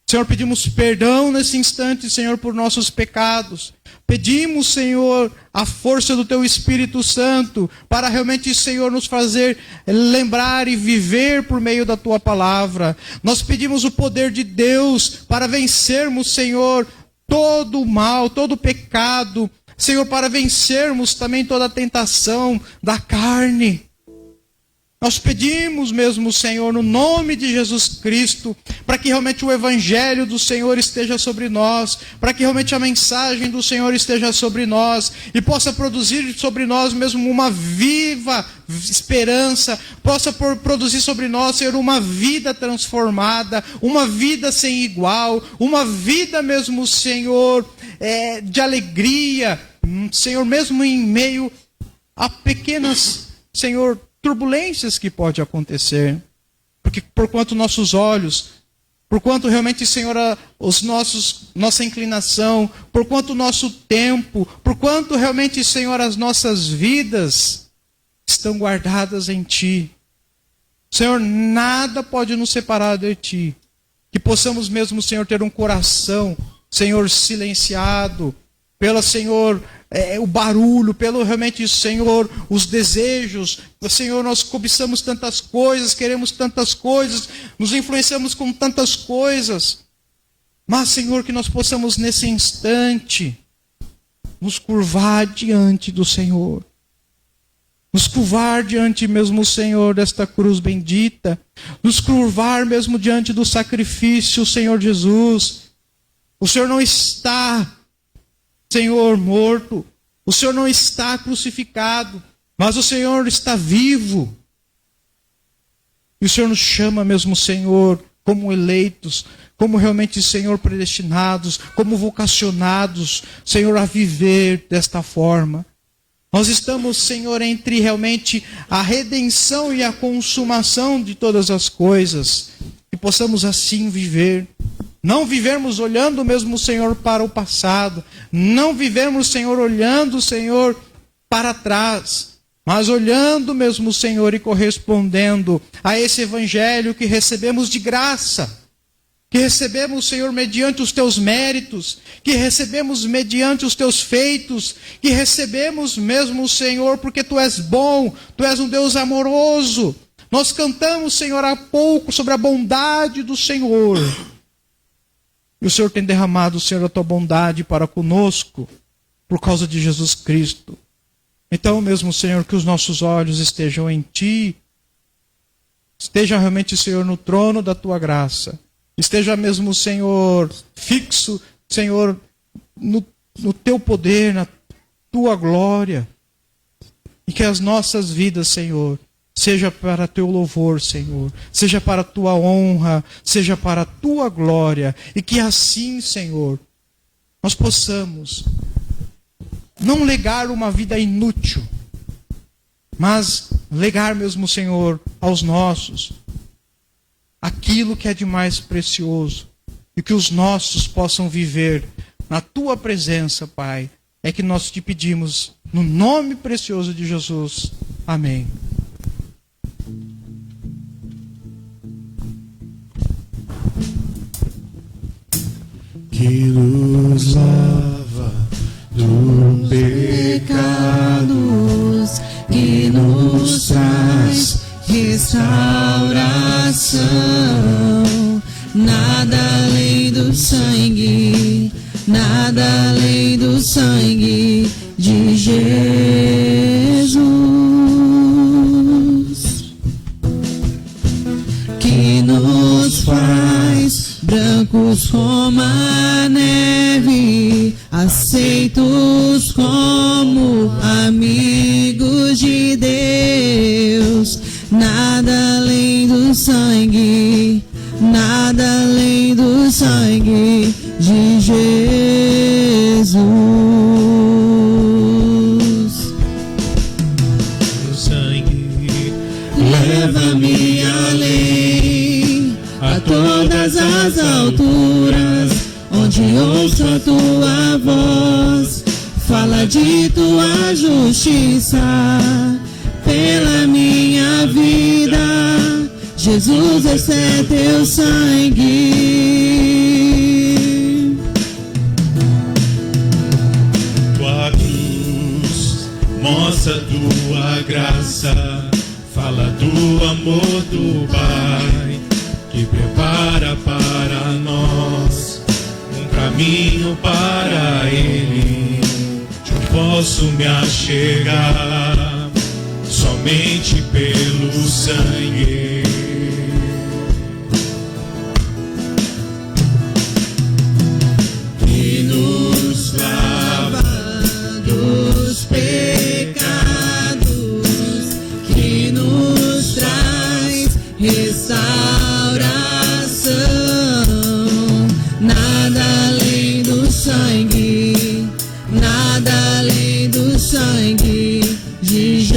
Senhor, pedimos perdão nesse instante, Senhor, por nossos pecados. Pedimos, Senhor, a força do Teu Espírito Santo para realmente, Senhor, nos fazer lembrar e viver por meio da Tua palavra. Nós pedimos o poder de Deus para vencermos, Senhor, todo o mal, todo o pecado. Senhor, para vencermos também toda a tentação da carne. Nós pedimos mesmo, Senhor, no nome de Jesus Cristo, para que realmente o Evangelho do Senhor esteja sobre nós, para que realmente a mensagem do Senhor esteja sobre nós, e possa produzir sobre nós mesmo uma viva esperança, possa produzir sobre nós, Senhor, uma vida transformada, uma vida sem igual, uma vida mesmo, Senhor, de alegria, Senhor, mesmo em meio a pequenas, Senhor, turbulências que pode acontecer, porque porquanto nossos olhos, porquanto realmente, Senhor, nossa inclinação, porquanto o nosso tempo, porquanto realmente, Senhor, as nossas vidas estão guardadas em Ti. Senhor, nada pode nos separar de Ti. Que possamos mesmo, Senhor, ter um coração, Senhor, silenciado pelo, Senhor, o barulho, pelo realmente, Senhor, os desejos. Senhor, nós cobiçamos tantas coisas, queremos tantas coisas, nos influenciamos com tantas coisas. Mas, Senhor, que nós possamos nesse instante nos curvar diante do Senhor. Nos curvar diante mesmo, Senhor, desta cruz bendita. Nos curvar mesmo diante do sacrifício, Senhor Jesus. O Senhor não está, Senhor, morto. O Senhor não está crucificado, mas o Senhor está vivo. E o Senhor nos chama mesmo, Senhor, como eleitos, como realmente, Senhor, predestinados, como vocacionados, Senhor, a viver desta forma. Nós estamos, Senhor, entre realmente a redenção e a consumação de todas as coisas. Que possamos assim viver. Não vivermos olhando mesmo, Senhor, para o passado. Não vivermos, Senhor, olhando, Senhor, para trás. Mas olhando mesmo, Senhor, e correspondendo a esse evangelho que recebemos de graça. Que recebemos, Senhor, mediante os teus méritos, que recebemos mediante os teus feitos, que recebemos mesmo, Senhor, porque tu és bom, tu és um Deus amoroso. Nós cantamos, Senhor, há pouco sobre a bondade do Senhor. E o Senhor tem derramado, Senhor, a tua bondade para conosco, por causa de Jesus Cristo. Então, mesmo, Senhor, que os nossos olhos estejam em ti, esteja realmente, Senhor, no trono da tua graça. Esteja mesmo, Senhor, fixo, Senhor, no teu poder, na tua glória. E que as nossas vidas, Senhor, seja para teu louvor, Senhor. Seja para a tua honra, seja para a tua glória. E que assim, Senhor, nós possamos não legar uma vida inútil, mas legar mesmo, Senhor, aos nossos aquilo que é de mais precioso, e que os nossos possam viver na tua presença, Pai. É que nós te pedimos no nome precioso de Jesus. Amém. Que nos lava dos pecados, que nos traz restauração. Nada além do sangue, nada além do sangue de Jesus, que nos faz brancos como a neve, aceitos como amigos de Deus. Nada além do sangue, nada além do sangue de Jesus. O sangue leva-me além, a todas as alturas, onde ouço a tua voz, fala de tua justiça pela minha vida. Jesus, esse é teu sangue. Tua cruz mostra tua graça, fala do amor do Pai, que prepara para nós um caminho para Ele. Eu posso me achegar somente pelo sangue. Que nos lava dos pecados, que nos traz restauração. Nada além do sangue, nada além do sangue de Jesus,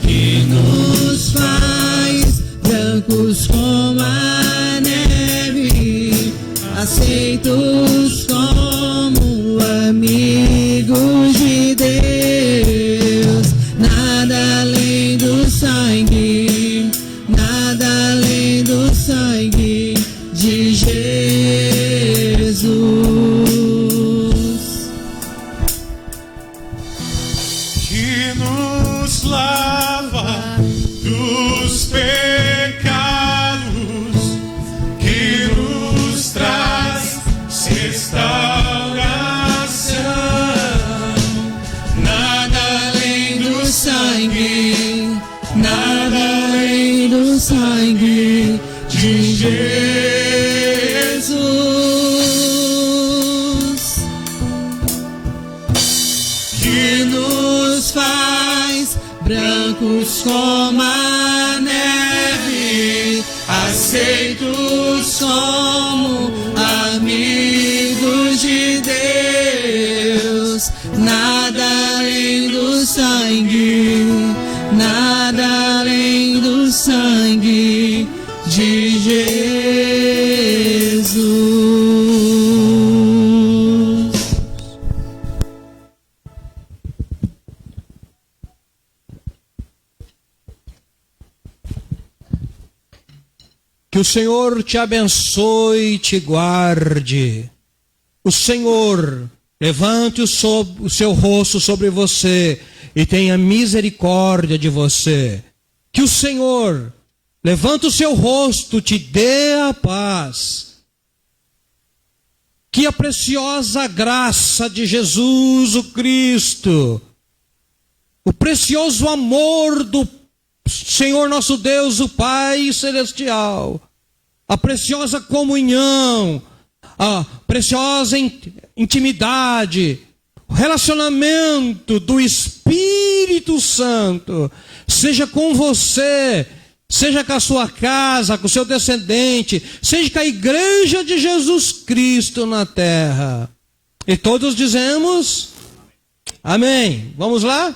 que nos faz brancos como a neve, aceitos como amigos de Deus. Nada além do sangue, nada além do sangue de Jesus, Que nos lava dos pecados, que nos traz restauração. Nada além do sangue, nada além do sangue de Jesus, que nos faz brancos como a neve, aceitos como amigos de Deus. Nada além do sangue, nada além do sangue de Jesus. Que o Senhor te abençoe e te guarde. O Senhor levante o seu rosto sobre você e tenha misericórdia de você. Que o Senhor levante o seu rosto, te dê a paz. Que a preciosa graça de Jesus o Cristo, o precioso amor do Senhor nosso Deus, o Pai Celestial, a preciosa comunhão, a preciosa intimidade, o relacionamento do Espírito Santo, seja com você, seja com a sua casa, com o seu descendente, seja com a igreja de Jesus Cristo na terra. E todos dizemos, amém. Vamos lá?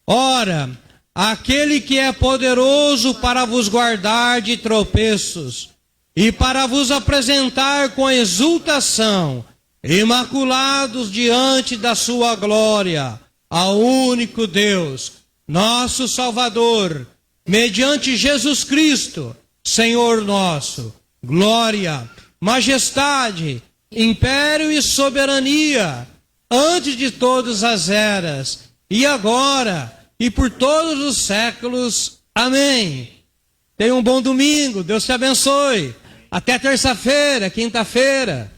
Ora, aquele que é poderoso para vos guardar de tropeços e para vos apresentar com exultação, imaculados diante da sua glória, ao único Deus, nosso Salvador, mediante Jesus Cristo, Senhor nosso, glória, majestade, império e soberania, antes de todas as eras, e agora, e por todos os séculos. Amém. Tenha um bom domingo. Deus te abençoe. Até terça-feira, quinta-feira.